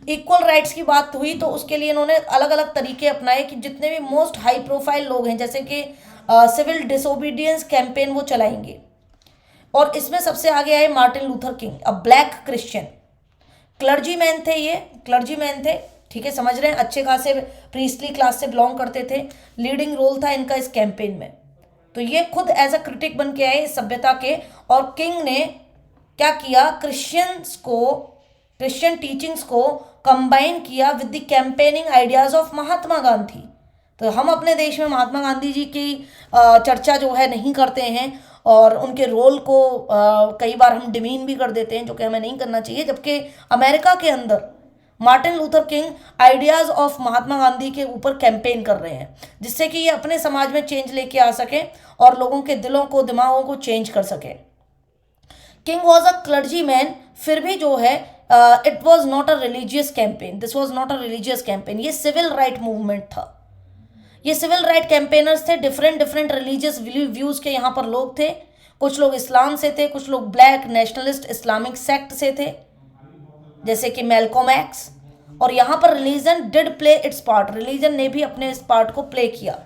इक्वल राइट्स की बात हुई तो उसके लिए इन्होंने अलग अलग तरीके अपनाए कि जितने भी मोस्ट हाई प्रोफाइल लोग हैं, जैसे कि सिविल डिसोबीडियंस कैंपेन वो चलाएंगे। और इसमें सबसे आगे आए मार्टिन लूथर किंग, अ ब्लैक क्रिश्चियन। क्लर्जीमैन थे, ये क्लर्जीमैन थे, ठीक है, समझ रहे हैं, अच्छे खासे प्रीस्टली क्लास से बिलोंग करते थे। लीडिंग रोल था इनका इस कैंपेन में। तो ये खुद एज अ क्रिटिक बन के आए इस सभ्यता के। और किंग ने क्या किया, क्रिश्चियन टीचिंग्स को कंबाइन किया with the campaigning ideas of Mahatma Gandhi. तो हम अपने देश में महात्मा गांधी जी की चर्चा जो है नहीं करते हैं और उनके रोल को कई बार हम डिमीन भी कर देते हैं, जो कि हमें नहीं करना चाहिए। जबकि अमेरिका के अंदर Martin Luther King ideas of Mahatma Gandhi के ऊपर कैंपेन कर रहे हैं, जिससे कि ये अपने समाज में चेंज लेके आ सके और लोगों के दिलों को, दिमागों को चेंज कर सके। King was a clergy man, फिर भी जो है it was not a religious campaign, this was not a religious campaign, ये सिविल राइट मूवमेंट था। ये सिविल राइट कैंपेनर्स थे, डिफरेंट रिलीजियस व्यूज के यहाँ पर लोग थे। कुछ लोग इस्लाम से थे, कुछ लोग ब्लैक नेशनलिस्ट इस्लामिक सेक्ट से थे, जैसे कि मैल्कॉम एक्स। और यहाँ पर religion did play it's part, religion ने भी अपने इस पार्ट को प्ले किया,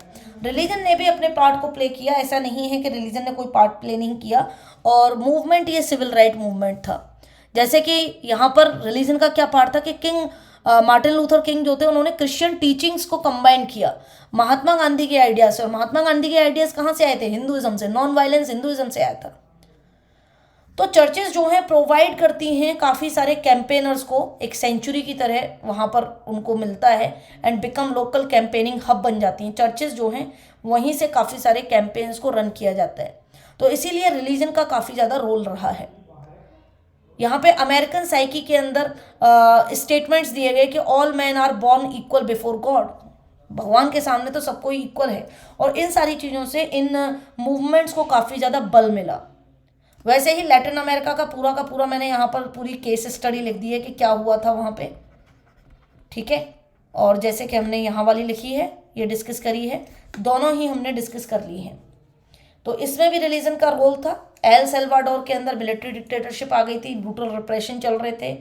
रिलीजन ने भी अपने पार्ट को प्ले किया। ऐसा नहीं है कि रिलीजन ने कोई पार्ट प्ले नहीं किया। और मूवमेंट ये सिविल राइट मूवमेंट था। जैसे कि यहाँ पर रिलीजन का क्या पार्ट था कि किंग मार्टिन लूथर किंग जो थे उन्होंने क्रिश्चियन टीचिंग्स को कंबाइन किया महात्मा गांधी के आइडियाज से। और महात्मा गांधी के आइडियाज कहाँ से आए थे, हिंदुइज्म से, नॉन वायलेंस हिंदुइज्म से आया था। तो चर्चेज जो हैं प्रोवाइड करती हैं काफ़ी सारे कैंपेनर्स को, एक सेंचुरी की तरह वहाँ पर उनको मिलता है and become local campaigning hub बन जाती हैं। चर्चेज जो हैं वहीं से काफ़ी सारे कैंपेन्स को रन किया जाता है। तो इसीलिए रिलीजन का काफ़ी ज़्यादा रोल रहा है। यहाँ पे अमेरिकन साइकी के अंदर स्टेटमेंट्स दिए गए कि all man are born equal before God, भगवान के सामने तो सबको इक्वल है। और इन सारी चीज़ों से इन मूवमेंट्स को काफ़ी ज़्यादा बल मिला। वैसे ही लैटिन अमेरिका का पूरा मैंने यहाँ पर पूरी केस स्टडी लिख दी है कि क्या हुआ था वहाँ पे, ठीक है। और जैसे कि हमने यहाँ वाली लिखी है, ये डिस्कस करी है, दोनों ही हमने डिस्कस कर ली हैं। तो इसमें भी रिलीजन का रोल था। एल सेल्वाडोर के अंदर मिलिट्री डिक्टेटरशिप आ गई थी, ब्रूटल रिप्रेशन चल रहे थे।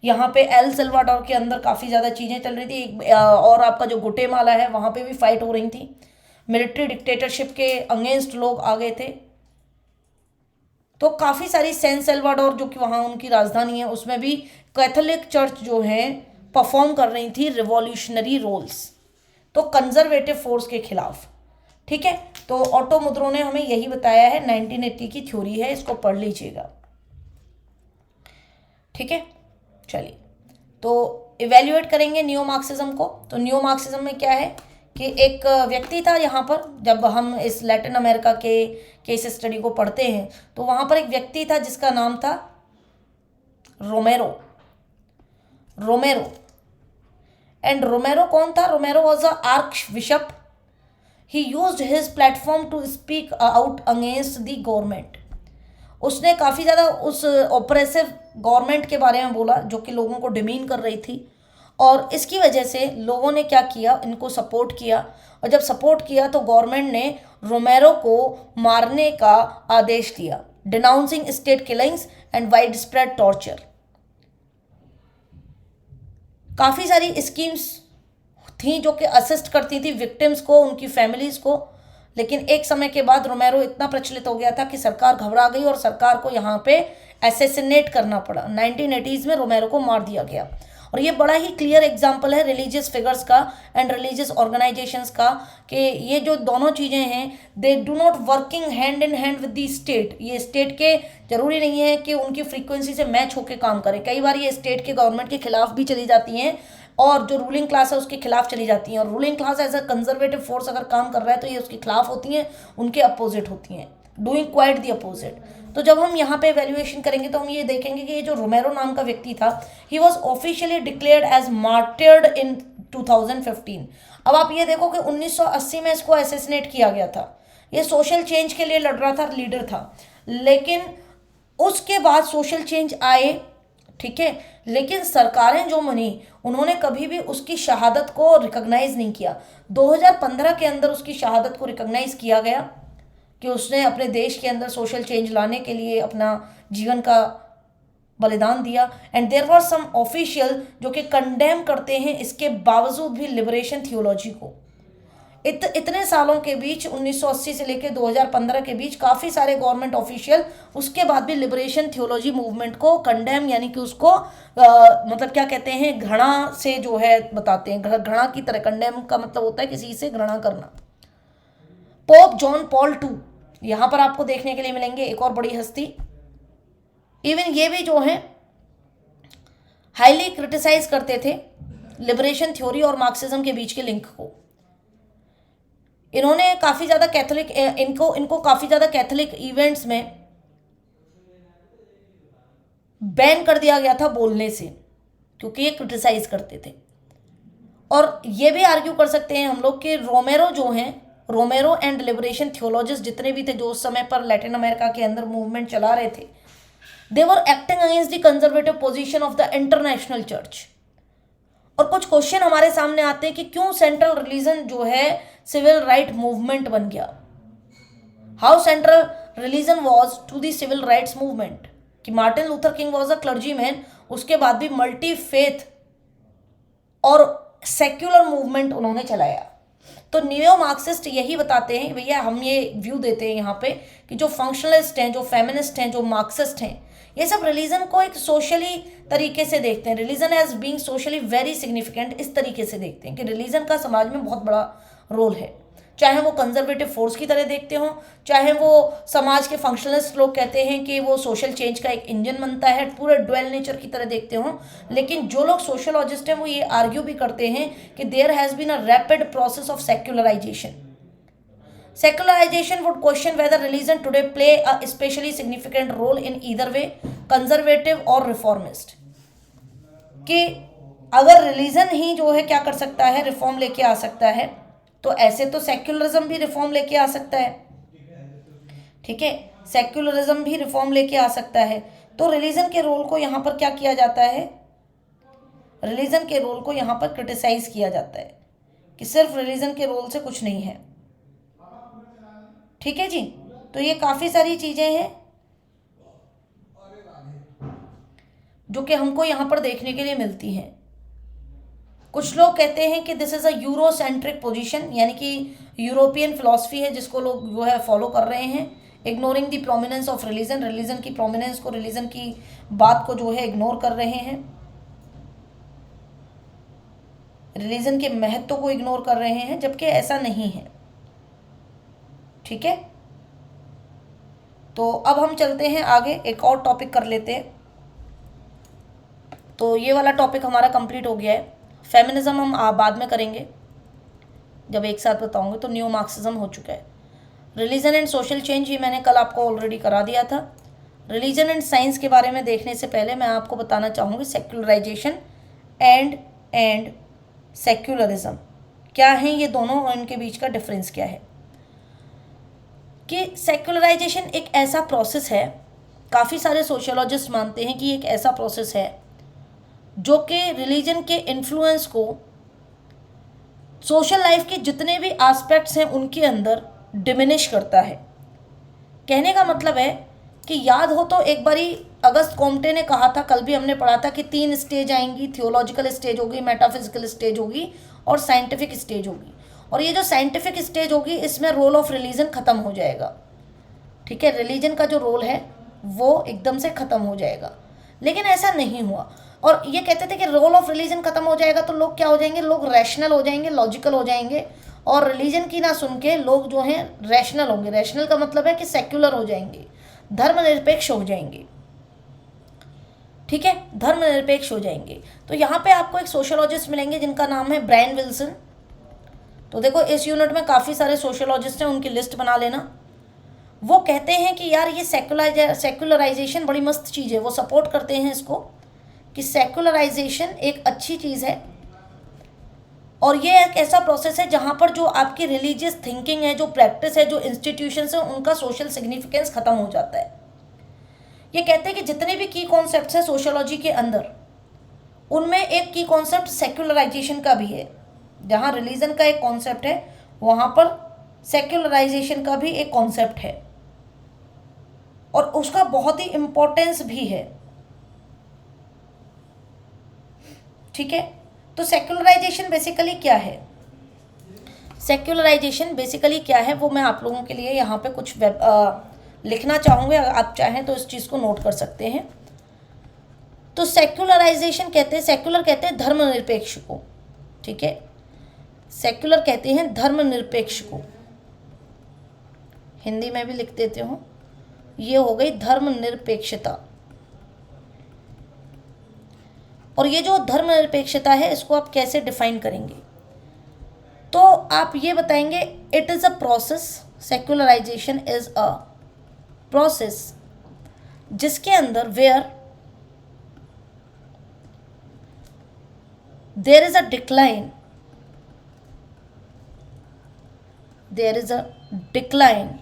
यहाँ पे एल सेल्वाडोर के अंदर काफ़ी ज़्यादा चीज़ें चल रही थी। और आपका जो गुटेमाला है वहाँ पे भी फाइट हो रही थी, मिलिट्री डिक्टेटरशिप के अगेंस्ट लोग आ गए थे। तो काफ़ी सारी सैन सेल्वाडोर जो कि वहाँ उनकी राजधानी है, उसमें भी कैथोलिक चर्च जो है परफॉर्म कर रही थी रिवॉल्यूशनरी रोल्स, तो कंजर्वेटिव फोर्स के खिलाफ, ठीक है। तो ऑटो मुद्रो ने हमें यही बताया है, 1980 की थ्योरी है, इसको पढ़ लीजिएगा, ठीक है। चलिए, तो इवेल्युएट करेंगे न्यू मार्क्सिज्म को। तो न्यू मार्क्सिज्म में क्या है कि एक व्यक्ति था यहाँ पर, जब हम इस लैटिन अमेरिका के केस स्टडी को पढ़ते हैं तो वहाँ पर एक व्यक्ति था जिसका नाम था रोमेरो। एंड रोमेरो कौन था? Romero was a archbishop. He used his platform to speak out against the government. उसने काफ़ी ज़्यादा उस ऑपरेसिव गवर्नमेंट के बारे में बोला जो कि लोगों को डिमीन कर रही थी, और इसकी वजह से लोगों ने क्या किया, इनको सपोर्ट किया, और जब सपोर्ट किया तो गवर्नमेंट ने रोमेरो को मारने का आदेश दिया, denouncing state killings and widespread torture. काफ़ी सारी स्कीम्स थी जो कि असिस्ट करती थी विक्टिम्स को, उनकी फैमिलीज को, लेकिन एक समय के बाद रोमेरो इतना प्रचलित हो गया था कि सरकार घबरा गई और सरकार को यहाँ पे एसेसिनेट करना पड़ा। 1980s में रोमेरो को मार दिया गया। और ये बड़ा ही क्लियर एग्जाम्पल है रिलीजियस फिगर्स का एंड रिलीजियस ऑर्गेनाइजेशंस का कि ये जो दोनों चीज़ें हैं they do not working hand in hand with the state. ये स्टेट के जरूरी नहीं है कि उनकी फ्रीक्वेंसी से मैच होकर काम करें, कई बार ये स्टेट के गवर्नमेंट के खिलाफ भी चली जाती हैं और जो रूलिंग क्लास है उसके खिलाफ चली जाती हैं। और ruling class as a conservative force अगर काम कर रहा है तो ये उसके खिलाफ होती हैं, उनके अपोजिट होती हैं, डूइंग क्वाइट दी अपोजिट। तो जब हम यहाँ पे एवेल्युएशन करेंगे तो हम ये देखेंगे कि ये जो रोमेरो नाम का व्यक्ति था, he was officially declared as martyred in 2015। अब आप ये देखो कि 1980 में इसको असैसिनेट किया गया था। ये सोशल चेंज के लिए लड़ रहा था, लीडर था, लेकिन उसके बाद सोशल चेंज आए, ठीक है, लेकिन सरकारें जो बनी उन्होंने कभी भी उसकी शहादत को रिकॉग्नाइज नहीं किया। 2015 के अंदर उसकी शहादत को रिकॉग्नाइज किया गया कि उसने अपने देश के अंदर सोशल चेंज लाने के लिए अपना जीवन का बलिदान दिया। And there were some official जो कि कंडेम करते हैं इसके बावजूद भी लिबरेशन थियोलॉजी को। इतने सालों के बीच 1980 से लेकर 2015 के बीच काफ़ी सारे गवर्नमेंट ऑफिशियल उसके बाद भी लिबरेशन थियोलॉजी मूवमेंट को कंडेम यानी कि उसको मतलब क्या कहते हैं, घृणा से जो है बताते हैं, घृणा की तरह। कंडेम का मतलब होता है किसी से घृणा करना। पोप जॉन पॉल II यहाँ पर आपको देखने के लिए मिलेंगे, एक और बड़ी हस्ती। इवन ये भी जो है हाईली क्रिटिसाइज करते थे लिबरेशन थ्योरी और मार्क्सिज्म के बीच के लिंक को। इन्होंने काफ़ी ज़्यादा कैथोलिक इनको काफ़ी ज़्यादा कैथोलिक इवेंट्स में बैन कर दिया गया था बोलने से, क्योंकि ये क्रिटिसाइज करते थे। और ये भी आर्ग्यू कर सकते हैं हम लोग कि रोमेरो जो हैं, रोमेरो एंड लिबरेशन थियोलॉजिस्ट जितने भी थे जो उस समय पर लैटिन अमेरिका के अंदर मूवमेंट चला रहे थे, they were acting against the conservative position of the international church. और कुछ क्वेश्चन हमारे सामने आते हैं कि क्यों सेंट्रल रिलीजन जो है सिविल राइट मूवमेंट बन गया। How central religion was to the civil rights movement, कि Martin Luther King was a clergyman, उसके बाद भी मल्टी फेथ और सेक्युलर मूवमेंट उन्होंने चलाया। तो नियो मार्क्सिस्ट यही बताते हैं, भैया हम ये व्यू देते हैं यहाँ पे कि जो फंक्शनलिस्ट हैं, जो फेमिनिस्ट हैं, जो मार्क्सिस्ट हैं, ये सब रिलीजन को एक सोशली तरीके से देखते हैं, religion as being socially very significant, इस तरीके से देखते हैं कि रिलीजन का समाज में बहुत बड़ा रोल है। चाहे वो कंजर्वेटिव फोर्स की तरह देखते हो, चाहे वो समाज के फंक्शनलिस्ट लोग कहते हैं कि वो सोशल चेंज का एक इंजन बनता है, पूरे ड्वेल नेचर की तरह देखते हो। लेकिन जो लोग सोशलॉजिस्ट हैं वो ये आर्ग्यू भी करते हैं कि there has been a rapid process of secularisation. Secularization would question whether religion today play a especially significant role in either way, conservative or reformist। कि अगर रिलीजन ही जो है क्या कर सकता है, रिफॉर्म लेके आ सकता है, तो ऐसे तो सेक्युलरिज्म भी रिफॉर्म लेके आ सकता है, ठीक है, सेक्युलरिज्म भी रिफॉर्म लेके आ सकता है। तो रिलीजन के रोल को यहाँ पर क्या किया जाता है, रिलीजन के रोल को यहाँ पर क्रिटिसाइज किया जाता है कि सिर्फ रिलीजन के रोल से कुछ नहीं है, ठीक है जी। तो ये काफ़ी सारी चीज़ें हैं जो कि हमको यहाँ पर देखने के लिए मिलती हैं। कुछ लोग कहते हैं कि this is a Eurocentric position, यानी कि यूरोपियन फिलॉसफी है जिसको लोग जो है फॉलो कर रहे हैं, ignoring the prominence of religion, religion की प्रोमिनेंस को, रिलीजन की बात को जो है इग्नोर कर रहे हैं, रिलीजन के महत्व को इग्नोर कर रहे हैं, जबकि ऐसा नहीं है, ठीक है। तो अब हम चलते हैं आगे, एक और टॉपिक कर लेते हैं। तो ये वाला टॉपिक हमारा कंप्लीट हो गया है। फेमिनिज्म हम बाद में करेंगे जब एक साथ बताऊंगे। तो न्यू मार्क्सिज्म हो चुका है। रिलीजन एंड सोशल चेंज ही मैंने कल आपको ऑलरेडी करा दिया था। रिलीजन एंड साइंस के बारे में देखने से पहले मैं आपको बताना चाहूँगी सेक्युलराइजेशन एंड सेक्युलरिज्म क्या है, ये दोनों और इनके बीच का डिफरेंस क्या है। कि सेक्युलराइजेशन एक ऐसा प्रोसेस है, काफ़ी सारे सोशियोलॉजिस्ट मानते हैं कि एक ऐसा प्रोसेस है जो कि रिलीजन के इन्फ्लुएंस को सोशल लाइफ के जितने भी एस्पेक्ट्स हैं उनके अंदर डिमिनिश करता है। कहने का मतलब है कि याद हो तो एक बारी अगस्त कॉम्टे ने कहा था, कल भी हमने पढ़ा था कि 3 स्टेज आएंगी, थियोलॉजिकल स्टेज होगी, मेटाफिजिकल स्टेज होगी और साइंटिफिक स्टेज होगी। और ये जो साइंटिफिक स्टेज होगी इसमें रोल ऑफ रिलीजन ख़त्म हो जाएगा। ठीक है, रिलीजन का जो रोल है वो एकदम से ख़त्म हो जाएगा, लेकिन ऐसा नहीं हुआ। और ये कहते थे कि रोल ऑफ रिलीजन ख़त्म हो जाएगा तो लोग क्या हो जाएंगे, लोग रैशनल हो जाएंगे, लॉजिकल हो जाएंगे, और रिलीजन की ना सुन के लोग जो हैं रैशनल होंगे। रैशनल का मतलब है कि सेक्युलर हो जाएंगे, धर्मनिरपेक्ष हो जाएंगे। ठीक है, धर्मनिरपेक्ष हो जाएंगे। तो यहाँ पे आपको एक सोशियोलॉजिस्ट मिलेंगे जिनका नाम है ब्रायन विल्सन। तो देखो इस यूनिट में काफ़ी सारे सोशियोलॉजिस्ट हैं, उनकी लिस्ट बना लेना। वो कहते हैं कि यार ये सेक्युलराइजेशन बड़ी मस्त चीज़ है, वो सपोर्ट करते हैं इसको कि सेक्युलराइजेशन एक अच्छी चीज़ है और ये एक ऐसा प्रोसेस है जहाँ पर जो आपकी रिलीजियस थिंकिंग है, जो प्रैक्टिस है, जो इंस्टीट्यूशंस है, उनका सोशल सिग्निफिकेंस खत्म हो जाता है। ये कहते हैं कि जितने भी की कॉन्सेप्ट्स हैं सोशियोलॉजी के अंदर, उनमें एक की कॉन्सेप्ट सेक्युलराइजेशन का भी है। जहाँ रिलीजन का एक कॉन्सेप्ट है वहाँ पर सेक्युलराइजेशन का भी एक कॉन्सेप्ट है और उसका बहुत ही इम्पोर्टेंस भी है। ठीक है, तो सेक्युलराइजेशन बेसिकली क्या है? सेक्युलराइजेशन बेसिकली क्या है वो मैं आप लोगों के लिए यहाँ पे कुछ लिखना चाहूँगी, अगर आप चाहें तो इस चीज़ को नोट कर सकते हैं। तो सेक्युलराइजेशन कहते हैं, सेक्युलर कहते हैं धर्मनिरपेक्ष को। ठीक है, सेक्युलर कहते हैं धर्मनिरपेक्ष को, हिंदी में भी लिख देते हो, ये हो गई धर्मनिरपेक्षता। और ये जो धर्मनिरपेक्षता है इसको आप कैसे डिफाइन करेंगे? तो आप ये बताएंगे it is a process, secularisation is a process जिसके अंदर where there is a decline, there is a decline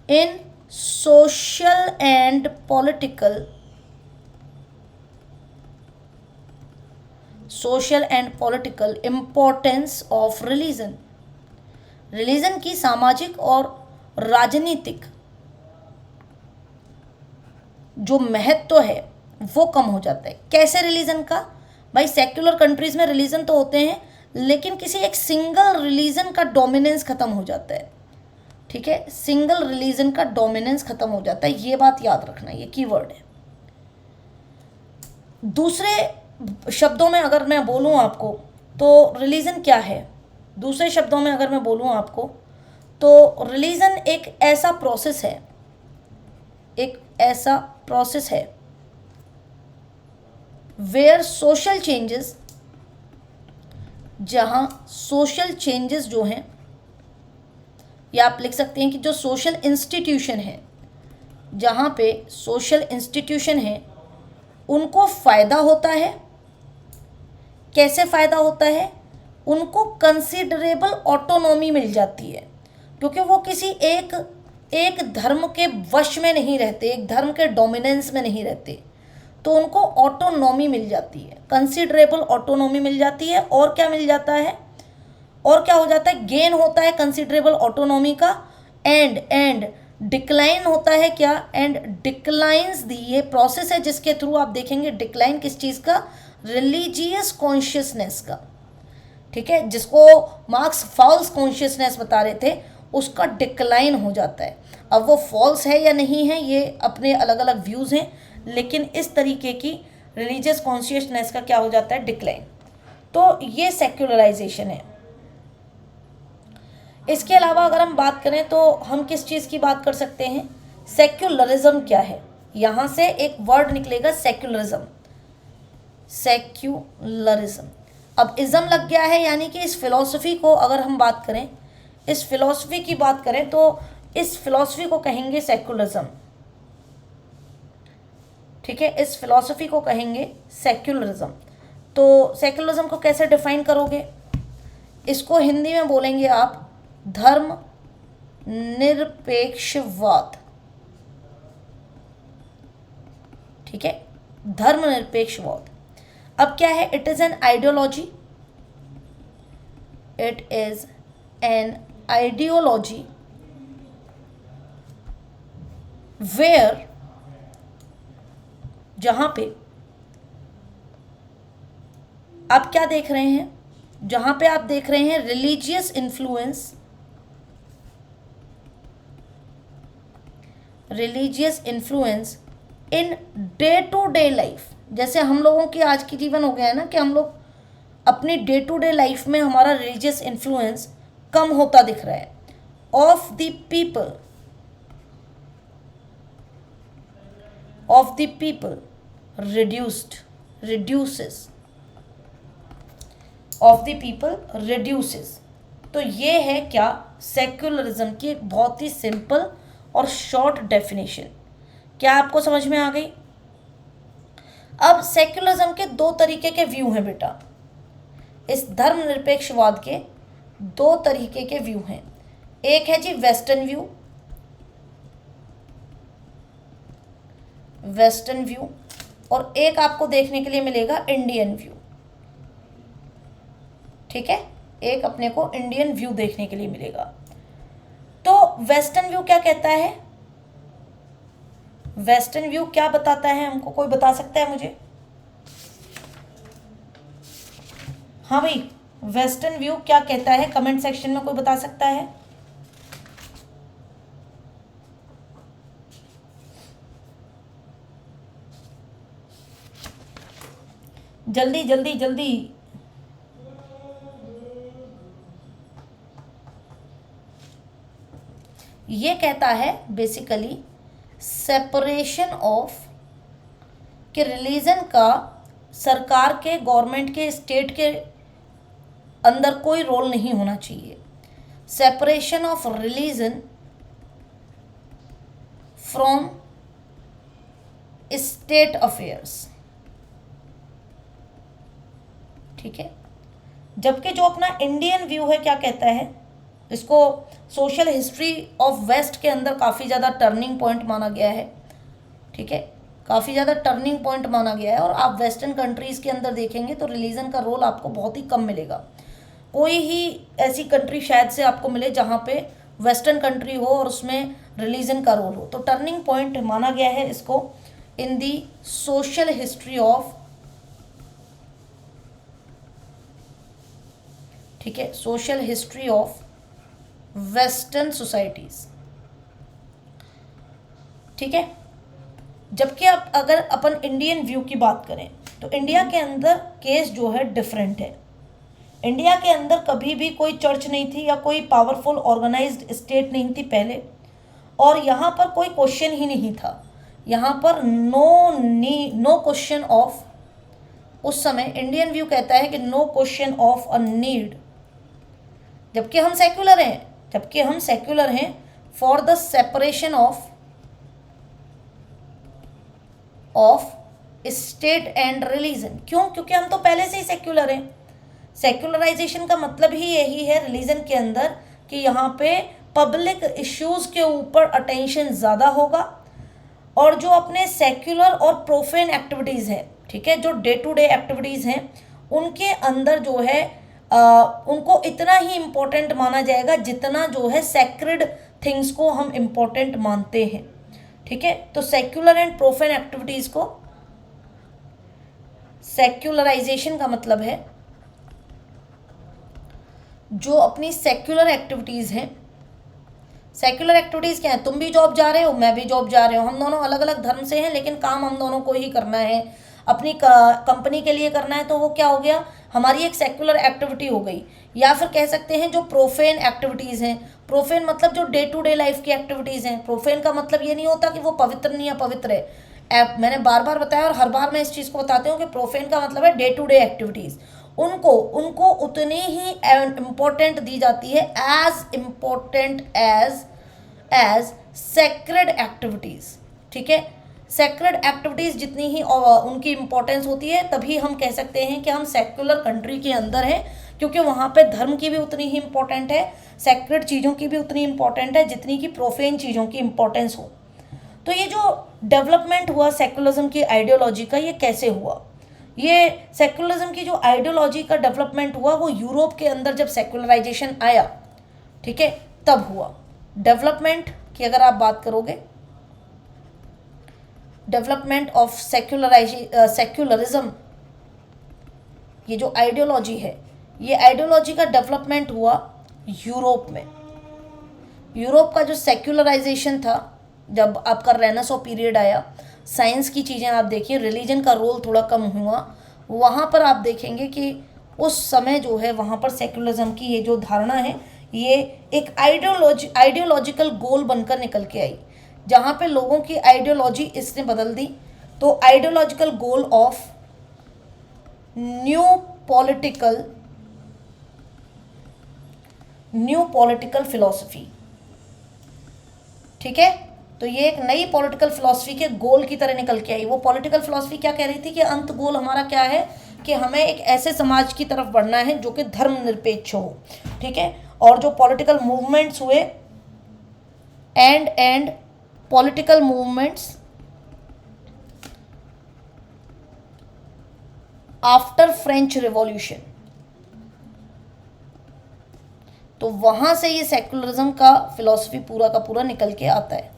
in social and political importance of religion। Religion की सामाजिक और राजनीतिक जो महत्व है वो कम हो जाता है। कैसे रिलीजन का? भाई सेक्युलर कंट्रीज में रिलीजन तो होते हैं लेकिन किसी एक सिंगल रिलीजन का डोमिनेंस खत्म हो जाता है। ठीक है, सिंगल रिलीजन का डोमिनेंस खत्म हो जाता है, ये बात याद रखना, ये कीवर्ड है। दूसरे शब्दों में अगर मैं बोलूँ आपको तो रिलीजन क्या है, दूसरे शब्दों में अगर मैं बोलूँ आपको तो रिलीजन एक ऐसा प्रोसेस है, एक ऐसा प्रोसेस है वेयर सोशल चेंजेस, जहाँ सोशल चेंजेस जो हैं, या आप लिख सकते हैं कि जो सोशल इंस्टीट्यूशन है, जहाँ पे सोशल इंस्टीट्यूशन है उनको फ़ायदा होता है। कैसे फ़ायदा होता है? उनको कंसिडरेबल ऑटोनॉमी मिल जाती है, क्योंकि वो किसी एक धर्म के वश में नहीं रहते, एक धर्म के डोमिनेंस में नहीं रहते, तो उनको ऑटोनॉमी मिल जाती है, कंसिडरेबल ऑटोनॉमी मिल जाती है। और क्या मिल जाता है? और क्या हो जाता है? गेन होता है कंसिडरेबल ऑटोनॉमी का। एंड डिक्लाइन होता है क्या? एंड डिक्लाइंस दी, ये प्रोसेस है जिसके थ्रू आप देखेंगे डिक्लाइन किस चीज़ का? रिलीजियस कॉन्शियसनेस का। ठीक है, जिसको मार्क्स फॉल्स कॉन्शियसनेस बता रहे थे, उसका डिक्लाइन हो जाता है। अब वो फॉल्स है या नहीं है ये अपने अलग अलग व्यूज़ हैं, लेकिन इस तरीके की रिलीजियस कॉन्शियसनेस का क्या हो जाता है? डिक्लाइन। तो ये सेक्युलराइजेशन है। इसके अलावा अगर हम बात करें तो हम किस चीज़ की बात कर सकते हैं? सेक्युलरिज्म क्या है? यहाँ से एक वर्ड निकलेगा सेक्युलरिज्म, सेक्युलरिज्म। अब इज़म लग गया है, यानी कि इस फिलॉसफी को अगर हम बात करें, इस फिलॉसफी की बात करें तो इस फिलॉसफी को कहेंगे सेक्युलरिज्म। ठीक है, इस फिलॉसफी को कहेंगे सेक्युलरिज्म। तो सेक्युलरिज्म को कैसे डिफाइन करोगे? इसको हिंदी में बोलेंगे आप धर्म निरपेक्षवाद। ठीक है, धर्मनिरपेक्षवाद। अब क्या है, it is an ideology, it is an ideology where, जहां पे आप क्या देख रहे हैं, जहां पे आप देख रहे हैं religious influence, religious influence in day to day life. जैसे हम लोगों की आज की जीवन हो गया है ना कि हम लोग अपनी डे टू डे लाइफ में हमारा रिलीजियस इन्फ्लुएंस कम होता दिख रहा है। Of the people, of the people reduced, reduces, of the people reduces. तो ये है क्या, सेक्युलरिज्म की एक बहुत ही सिंपल और शॉर्ट डेफिनेशन। क्या आपको समझ में आ गई? अब सेक्युलरिज्म के दो तरीके के व्यू हैं बेटा, इस धर्मनिरपेक्षवाद के दो तरीके के व्यू हैं। एक है जी वेस्टर्न व्यू, वेस्टर्न व्यू, और एक आपको देखने के लिए मिलेगा इंडियन व्यू। ठीक है, एक अपने को इंडियन व्यू देखने के लिए मिलेगा। तो वेस्टर्न व्यू क्या कहता है, वेस्टर्न व्यू क्या बताता है हमको, कोई बता सकता है मुझे? हाँ भाई, वेस्टर्न व्यू क्या कहता है, कमेंट सेक्शन में कोई बता सकता है? जल्दी जल्दी जल्दी। ये कहता है बेसिकली सेपरेशन ऑफ, कि रिलीजन का सरकार के, गवर्नमेंट के, स्टेट के अंदर कोई रोल नहीं होना चाहिए। Separation of religion from state affairs. ठीक है, जबकि जो अपना इंडियन व्यू है क्या कहता है, इसको सोशल हिस्ट्री ऑफ वेस्ट के अंदर काफ़ी ज़्यादा टर्निंग पॉइंट माना गया है। ठीक है, काफ़ी ज़्यादा टर्निंग पॉइंट माना गया है, और आप वेस्टर्न कंट्रीज़ के अंदर देखेंगे तो रिलीजन का रोल आपको बहुत ही कम मिलेगा। कोई ही ऐसी कंट्री शायद से आपको मिले जहाँ पे वेस्टर्न कंट्री हो और उसमें रिलीजन का रोल हो। तो टर्निंग पॉइंट माना गया है इसको इन दी सोशल हिस्ट्री ऑफ, ठीक है, social history of western societies. ठीक है, जबकि अब अगर अपन इंडियन व्यू की बात करें तो इंडिया के अंदर केस जो है डिफरेंट है। इंडिया के अंदर कभी भी कोई चर्च नहीं थी या कोई पावरफुल ऑर्गेनाइज्ड स्टेट नहीं थी पहले, और यहाँ पर कोई क्वेश्चन ही नहीं था। यहाँ पर नो क्वेश्चन ऑफ, उस समय इंडियन व्यू कहता है कि no question of a need, जबकि हम सेक्युलर हैं, जबकि हम सेक्युलर हैं for the separation of state and religion. क्यों? क्योंकि हम तो पहले से ही सेक्युलर हैं। सेक्युलराइजेशन का मतलब ही यही है रिलीजन के अंदर कि यहाँ पे पब्लिक इश्यूज के ऊपर अटेंशन ज़्यादा होगा, और जो अपने सेक्युलर और प्रोफेन एक्टिविटीज़ हैं, ठीक है, जो डे टू डे एक्टिविटीज़ हैं, उनके अंदर जो है उनको इतना ही इम्पोर्टेंट माना जाएगा जितना जो है सेक्रेड थिंग्स को हम इम्पोर्टेंट मानते हैं। ठीक है, तो सेक्युलर एंड प्रोफेन एक्टिविटीज़ को, सेक्युलराइजेशन का मतलब है जो अपनी सेक्युलर एक्टिविटीज़ हैं। सेक्युलर एक्टिविटीज़ क्या है? तुम भी जॉब जा रहे हो, मैं भी जॉब जा रहे हो, हम दोनों अलग अलग धर्म से हैं, लेकिन काम हम दोनों को ही करना है, अपनी कंपनी के लिए करना है, तो वो क्या हो गया, हमारी एक सेक्युलर एक्टिविटी हो गई। या फिर कह सकते हैं जो प्रोफेन एक्टिविटीज़ हैं, प्रोफेन मतलब जो डे टू डे लाइफ की एक्टिविटीज़ हैं। प्रोफेन का मतलब ये नहीं होता कि वो पवित्र नहीं अपवित्र है। मैंने बार बार बताया और हर बार मैं इस चीज़ को बताती हूँ कि प्रोफेन का मतलब है डे टू डे एक्टिविटीज़। उनको उतनी ही इम्पोर्टेंट दी जाती है, as important as sacred activities. ठीक है, सेक्रेड एक्टिविटीज़ जितनी ही उनकी इम्पोर्टेंस होती है, तभी हम कह सकते हैं कि हम सेक्युलर कंट्री के अंदर हैं, क्योंकि वहाँ पे धर्म की भी उतनी ही इम्पोर्टेंट है, सेक्रेड चीज़ों की भी उतनी इम्पोर्टेंट है जितनी कि प्रोफेन चीज़ों की इम्पोर्टेंस हो। तो ये जो डेवलपमेंट हुआ सेक्युलरिज्म की आइडियोलॉजी का, ये कैसे हुआ? ये सेक्युलरिज्म की जो आइडियोलॉजी का डेवलपमेंट हुआ वो यूरोप के अंदर जब सेक्युलराइजेशन आया, ठीक है, तब हुआ। डेवलपमेंट की अगर आप बात करोगे, डेवलपमेंट ऑफ सेक्युलरिज्म, ये जो आइडियोलॉजी है, ये आइडियोलॉजी का डेवलपमेंट हुआ यूरोप में। यूरोप का जो सेक्युलराइजेशन था, जब आपका रेनेसॉ पीरियड आया, साइंस की चीज़ें आप देखिए, रिलीजन का रोल थोड़ा कम हुआ, वहाँ पर आप देखेंगे कि उस समय जो है वहाँ पर सेक्युलरिज्म की ये जो धारणा है ये एक आइडियोलॉजिकल गोल बनकर निकल के आई, जहाँ पे लोगों की आइडियोलॉजी इसने बदल दी। तो ideological goal of new political philosophy, ठीक है। तो ये एक नई पॉलिटिकल फिलॉसफी के गोल की तरह निकल के आई। वो पॉलिटिकल फिलॉसफी क्या कह रही थी कि अंत गोल हमारा क्या है कि हमें एक ऐसे समाज की तरफ बढ़ना है जो कि धर्मनिरपेक्ष हो, ठीक है। और जो पॉलिटिकल मूवमेंट्स हुए and political movements after French revolution, तो वहां से ये सेक्युलरिज्म का फिलॉसफी पूरा का पूरा निकल के आता है,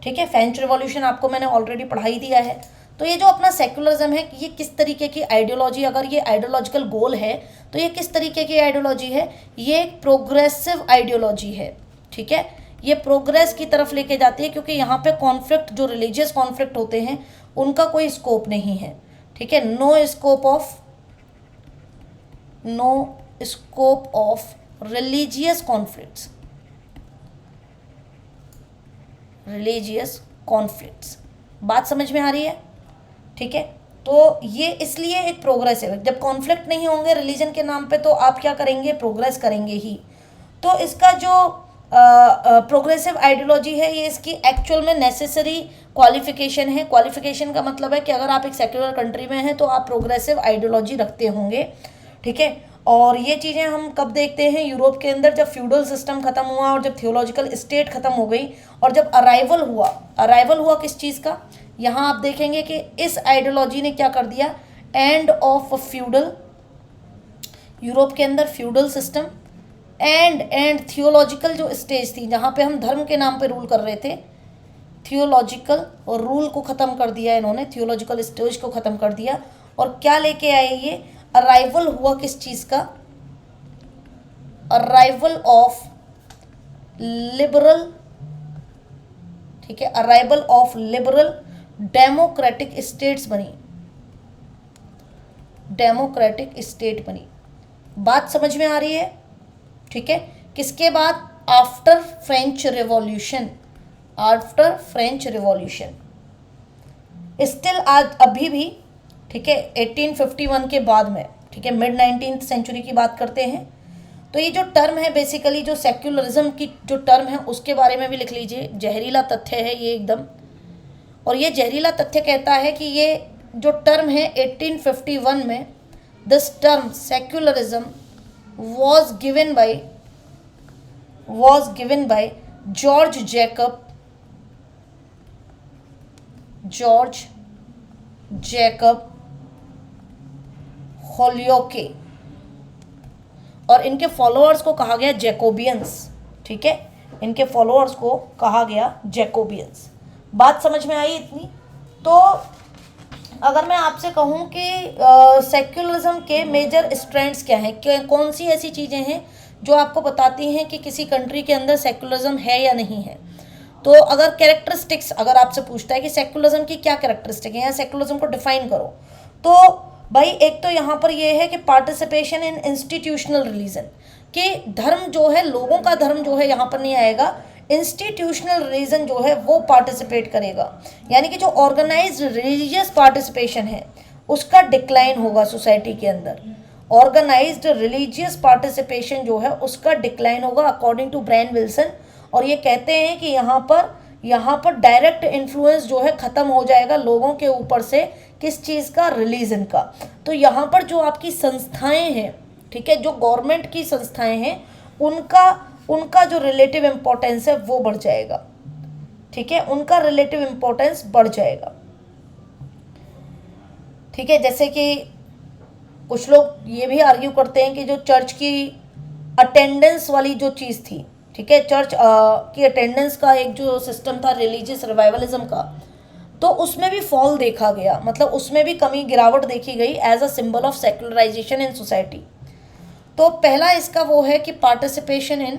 ठीक है। फ्रेंच रिवॉल्यूशन आपको मैंने ऑलरेडी पढ़ाई दिया है। तो ये जो अपना सेक्युलरिज्म है, ये किस तरीके की आइडियोलॉजी, अगर ये आइडियोलॉजिकल गोल है तो ये किस तरीके की आइडियोलॉजी है, ये एक प्रोग्रेसिव आइडियोलॉजी है, ठीक है। ये प्रोग्रेस की तरफ लेके जाती है, क्योंकि यहाँ पे कॉन्फ्लिक्ट, जो रिलीजियस कॉन्फ्लिक्ट होते हैं उनका कोई स्कोप नहीं है, ठीक है। No scope of religious conflicts. बात समझ में आ रही है, ठीक है। तो ये इसलिए एक प्रोग्रेसिव है, जब कॉन्फ्लिक्ट नहीं होंगे रिलीजन के नाम पे तो आप क्या करेंगे, प्रोग्रेस करेंगे ही। तो इसका जो प्रोग्रेसिव आइडियोलॉजी है, ये इसकी एक्चुअल में नेसेसरी क्वालिफिकेशन है। क्वालिफिकेशन का मतलब है कि अगर आप एक सेक्युलर कंट्री में हैं तो आप प्रोग्रेसिव आइडियोलॉजी रखते होंगे, ठीक है। और ये चीज़ें हम कब देखते हैं, यूरोप के अंदर जब फ्यूडल सिस्टम खत्म हुआ और जब थियोलॉजिकल स्टेट खत्म हो गई और जब अराइवल हुआ किस चीज़ का, यहाँ आप देखेंगे कि इस आइडियोलॉजी ने क्या कर दिया, एंड ऑफ फ्यूडल, यूरोप के अंदर फ्यूडल सिस्टम एंड थियोलॉजिकल जो स्टेज थी जहाँ पे हम धर्म के नाम पे रूल कर रहे थे, थियोलॉजिकल और रूल को ख़त्म कर दिया इन्होंने, थियोलॉजिकल स्टेज को ख़त्म कर दिया। और क्या लेके आए, ये अराइवल हुआ किस चीज़ का, अराइवल ऑफ लिबरल, ठीक है, arrival of liberal democratic states बनी, डेमोक्रेटिक स्टेट बनी। बात समझ में आ रही है, ठीक है। किसके बाद, after French revolution, after French revolution. Still आज अभी भी, ठीक है, 1851 के बाद में, ठीक है, मिड 19th सेंचुरी की बात करते हैं। तो ये जो टर्म है बेसिकली, जो सेक्युलरिज्म की जो टर्म है उसके बारे में भी लिख लीजिए, जहरीला तथ्य है ये एकदम। और ये जहरीला तथ्य कहता है कि ये जो टर्म है 1851 में, this term secularism was given by George Jacob Holyoake, और इनके फॉलोअर्स को कहा गया जैकोबियंस, ठीक है, इनके फॉलोअर्स को कहा गया जैकोबियंस। बात समझ में आई इतनी? तो अगर मैं आपसे कहूँ कि सेक्युलरिज्म के मेजर स्ट्रैंड्स क्या हैं, कौन सी ऐसी चीज़ें हैं जो आपको बताती हैं कि किसी कंट्री के अंदर सेक्युलरिज्म है या नहीं है, तो अगर कैरेक्टरिस्टिक्स अगर आपसे पूछता है कि सेक्युलरिज्म की क्या कैरेक्टरिस्टिक है या सेक्युलरिज्म को डिफाइन करो, तो भाई एक तो यहाँ पर ये है कि पार्टिसिपेशन इन इंस्टीट्यूशनल रिलीजन, कि धर्म जो है, लोगों का धर्म जो है यहाँ पर नहीं आएगा, इंस्टीट्यूशनल रिलीजन जो है वो पार्टिसिपेट करेगा। यानी कि जो ऑर्गेनाइज्ड रिलीजियस पार्टिसिपेशन है उसका डिक्लाइन होगा सोसाइटी के अंदर, ऑर्गेनाइज्ड रिलीजियस पार्टिसिपेशन जो है उसका डिक्लाइन होगा अकॉर्डिंग टू ब्रायन विल्सन। और ये कहते हैं कि यहाँ पर डायरेक्ट इन्फ्लुएंस जो है ख़त्म हो जाएगा लोगों के ऊपर से, किस चीज़ का, रिलीजन का। तो यहाँ पर जो आपकी संस्थाएं हैं, ठीक है, जो गवर्नमेंट की संस्थाएं हैं, उनका जो रिलेटिव इम्पोर्टेंस है वो बढ़ जाएगा, ठीक है, उनका रिलेटिव इम्पोर्टेंस बढ़ जाएगा। ठीक है, जैसे कि कुछ लोग ये भी आर्ग्यू करते हैं कि जो चर्च की अटेंडेंस वाली जो चीज़ थी, ठीक है, चर्च की अटेंडेंस का एक जो सिस्टम था रिलीजियस रिवाइवलिज्म का, तो उसमें भी फॉल देखा गया, मतलब उसमें भी कमी गिरावट देखी गई as a symbol of secularization in society. तो पहला इसका वो है कि पार्टिसिपेशन इन,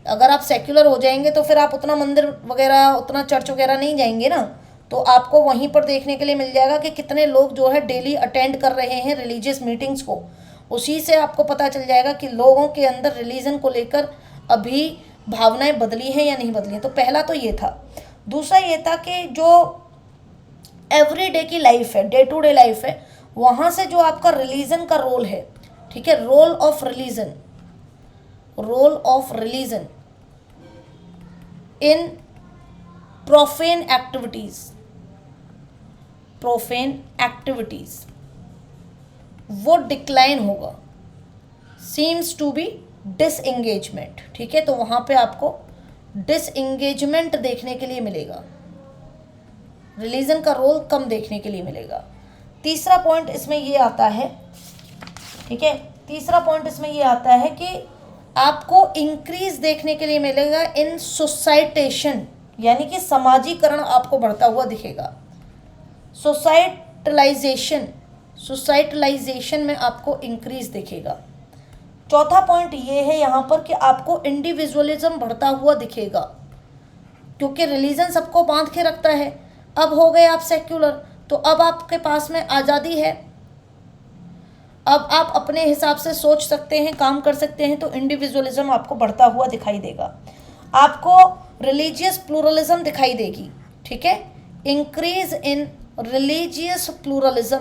अगर आप सेक्युलर हो जाएंगे तो फिर आप उतना मंदिर वगैरह, उतना चर्च वगैरह नहीं जाएंगे ना, तो आपको वहीं पर देखने के लिए मिल जाएगा कि कितने लोग जो है डेली अटेंड कर रहे हैं रिलीजियस मीटिंग्स को। उसी से आपको पता चल जाएगा कि लोगों के अंदर रिलीजन को लेकर अभी भावनाएं बदली हैं या नहीं बदली हैं। तो पहला तो ये था। दूसरा ये था कि जो एवरी डे की लाइफ है, डे टू डे लाइफ है, वहाँ से जो आपका रिलीजन का रोल है, ठीक है, role of religion in profane activities वो डिक्लाइन होगा। सीम्स टू बी डिसएंगेजमेंट, ठीक है, तो वहाँ पे आपको डिसएंगेजमेंट देखने के लिए मिलेगा, रिलीजन का रोल कम देखने के लिए मिलेगा। तीसरा पॉइंट इसमें ये आता है, ठीक है, तीसरा पॉइंट इसमें ये आता है कि आपको इंक्रीज देखने के लिए मिलेगा इन सोसाइटेशन, यानी कि समाजीकरण आपको बढ़ता हुआ दिखेगा। सोसाइटलाइजेशन में आपको इंक्रीज दिखेगा। चौथा पॉइंट ये है यहाँ पर कि आपको इंडिविजुअलिज्म बढ़ता हुआ दिखेगा, क्योंकि रिलीजन सबको बांध के रखता है। अब हो गए आप सेक्युलर, तो अब आपके पास में आज़ादी है, अब आप अपने हिसाब से सोच सकते हैं, काम कर सकते हैं, तो इंडिविजुअलिज्म आपको बढ़ता हुआ दिखाई देगा। आपको रिलीजियस प्लूरलिज्म दिखाई देगी, ठीक है, इंक्रीज इन रिलीजियस प्लूरलिज्म,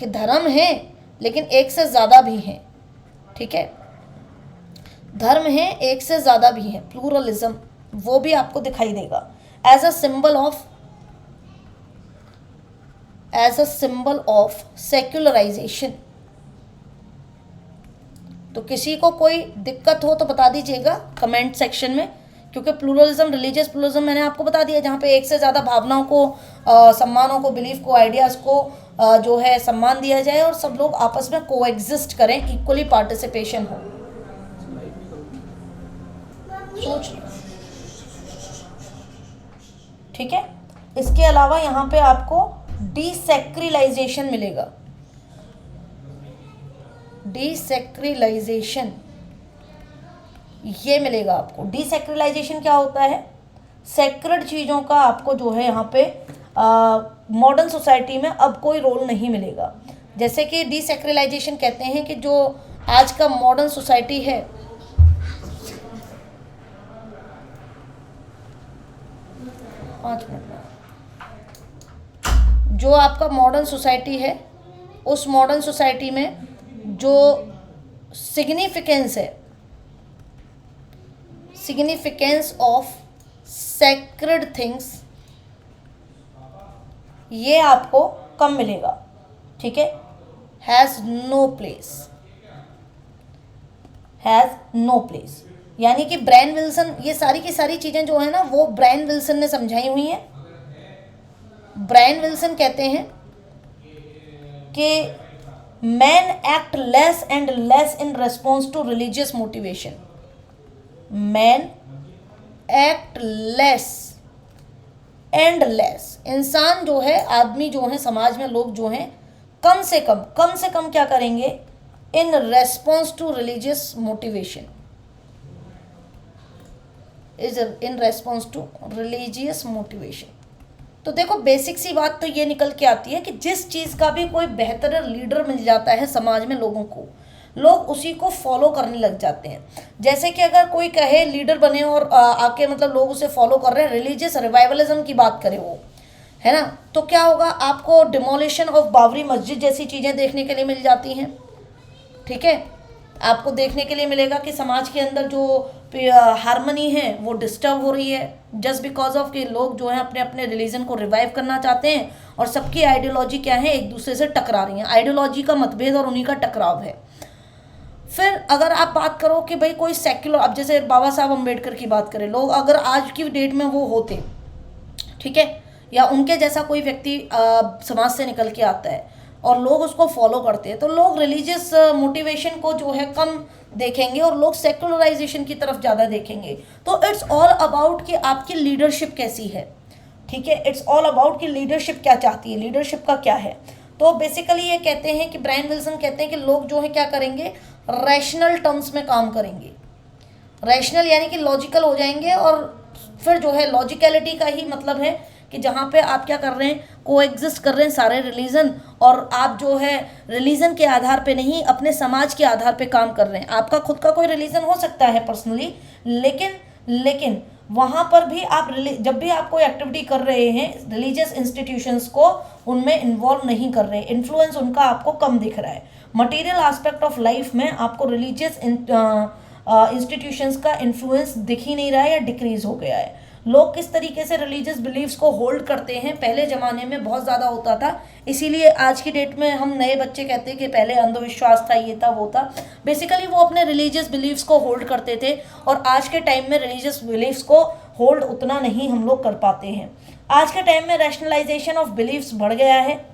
कि धर्म है लेकिन एक से ज़्यादा भी हैं, ठीक है, धर्म है एक से ज़्यादा भी हैं, प्लूरलिज्म वो भी आपको दिखाई देगा as a symbol of secularization. तो किसी को कोई दिक्कत हो तो बता दीजिएगा कमेंट सेक्शन में, क्योंकि प्लूरलिज्म, रिलीजियस प्लूरलिज्म मैंने आपको बता दिया, जहाँ पे एक से ज़्यादा भावनाओं को, सम्मानों को, बिलीफ को, आइडियाज़ को जो है सम्मान दिया जाए और सब लोग आपस में कोएग्जिस्ट करें, इक्वली पार्टिसिपेशन हो। सोच लो, ठीक है। इसके अलावा यहाँ पे आपको डीसेक्रिलाइजेशन मिलेगा, डीसेक्रिलाइजेशन ये मिलेगा आपको। डीसेक्रिलाइजेशन क्या होता है? सेक्रेड चीज़ों का आपको जो है यहाँ पे मॉडर्न सोसाइटी में अब कोई रोल नहीं मिलेगा। जैसे कि डीसेक्रिलाइजेशन कहते हैं कि जो आज का मॉडर्न सोसाइटी है, जो आपका मॉडर्न सोसाइटी है, उस मॉडर्न सोसाइटी में जो सिग्निफिकेंस है, सिग्निफिकेंस ऑफ सेक्रेड थिंग्स, ये आपको कम मिलेगा, ठीक है। हैज़ नो प्लेस, यानी कि ब्रायन विल्सन, ये सारी की सारी चीज़ें जो है ना वो ब्रायन विल्सन ने समझाई हुई हैं। ब्रायन विल्सन कहते हैं कि man act less and less in response to religious motivation. Man act less and less, इंसान जो है, आदमी जो है, समाज में लोग जो हैं, कम से कम क्या करेंगे? In response to religious motivation, in response to religious motivation. तो देखो, बेसिक सी बात तो ये निकल के आती है कि जिस चीज़ का भी कोई बेहतर लीडर मिल जाता है समाज में लोगों को, लोग उसी को फॉलो करने लग जाते हैं। जैसे कि अगर कोई कहे लीडर बने और आके मतलब लोग उसे फॉलो कर रहे हैं, रिलीजियस रिवाइवलिज्म की बात करें वो, है ना, तो क्या होगा? आपको डिमोलिशन ऑफ बाबरी मस्जिद जैसी चीज़ें देखने के लिए मिल जाती हैं, ठीक है। आपको देखने के लिए मिलेगा कि समाज के अंदर जो हारमनी है वो डिस्टर्ब हो रही है, जस्ट बिकॉज ऑफ कि लोग जो हैं अपने अपने रिलीजन को रिवाइव करना चाहते हैं और सबकी आइडियोलॉजी क्या है, एक दूसरे से टकरा रही हैं। आइडियोलॉजी का मतभेद और उन्हीं का टकराव है। फिर अगर आप बात करो कि भाई कोई सेक्युलर, अब जैसे बाबा साहब अम्बेडकर की बात करें, लोग अगर आज की डेट में वो होते, ठीक है, या उनके जैसा कोई व्यक्ति समाज से निकल के आता है और लोग उसको फॉलो करते हैं, तो लोग रिलीजियस मोटिवेशन को जो है कम देखेंगे और लोग सेकुलराइजेशन की तरफ ज़्यादा देखेंगे। तो इट्स ऑल अबाउट कि आपकी लीडरशिप कैसी है, ठीक है। इट्स ऑल अबाउट कि लीडरशिप क्या चाहती है, लीडरशिप का क्या है। तो बेसिकली ये कहते हैं कि ब्रायन विल्सन कहते हैं कि लोग जो है क्या करेंगे, रैशनल टर्म्स में काम करेंगे। रैशनल यानी कि लॉजिकल हो जाएंगे, और फिर जो है लॉजिकलिटी का ही मतलब है कि जहाँ पे आप क्या कर रहे हैं, कोएग्जिस्ट कर रहे हैं सारे रिलीजन, और आप जो है रिलीजन के आधार पे नहीं, अपने समाज के आधार पे काम कर रहे हैं। आपका खुद का कोई रिलीजन हो सकता है पर्सनली, लेकिन वहाँ पर भी आप जब भी आप कोई एक्टिविटी कर रहे हैं, रिलीजियस इंस्टीट्यूशंस को उनमें इन्वॉल्व नहीं कर रहे, इन्फ्लुएंस उनका आपको कम दिख रहा है। मटेरियल एस्पेक्ट ऑफ लाइफ में आपको रिलीजियस इंस्टीट्यूशंस का इन्फ्लुएंस दिख ही नहीं रहा है या डिक्रीज हो गया है। लोग किस तरीके से रिलीजियस बिलीव्स को होल्ड करते हैं, पहले ज़माने में बहुत ज़्यादा होता था, इसीलिए आज की डेट में हम नए बच्चे कहते हैं कि पहले अंधविश्वास था, ये था वो था। बेसिकली वो अपने रिलीजियस बिलीव्स को होल्ड करते थे, और आज के टाइम में रिलीजियस बिलीव्स को होल्ड उतना नहीं हम लोग कर पाते हैं। आज के टाइम में रैशनलाइजेशन ऑफ बिलीव्स बढ़ गया है,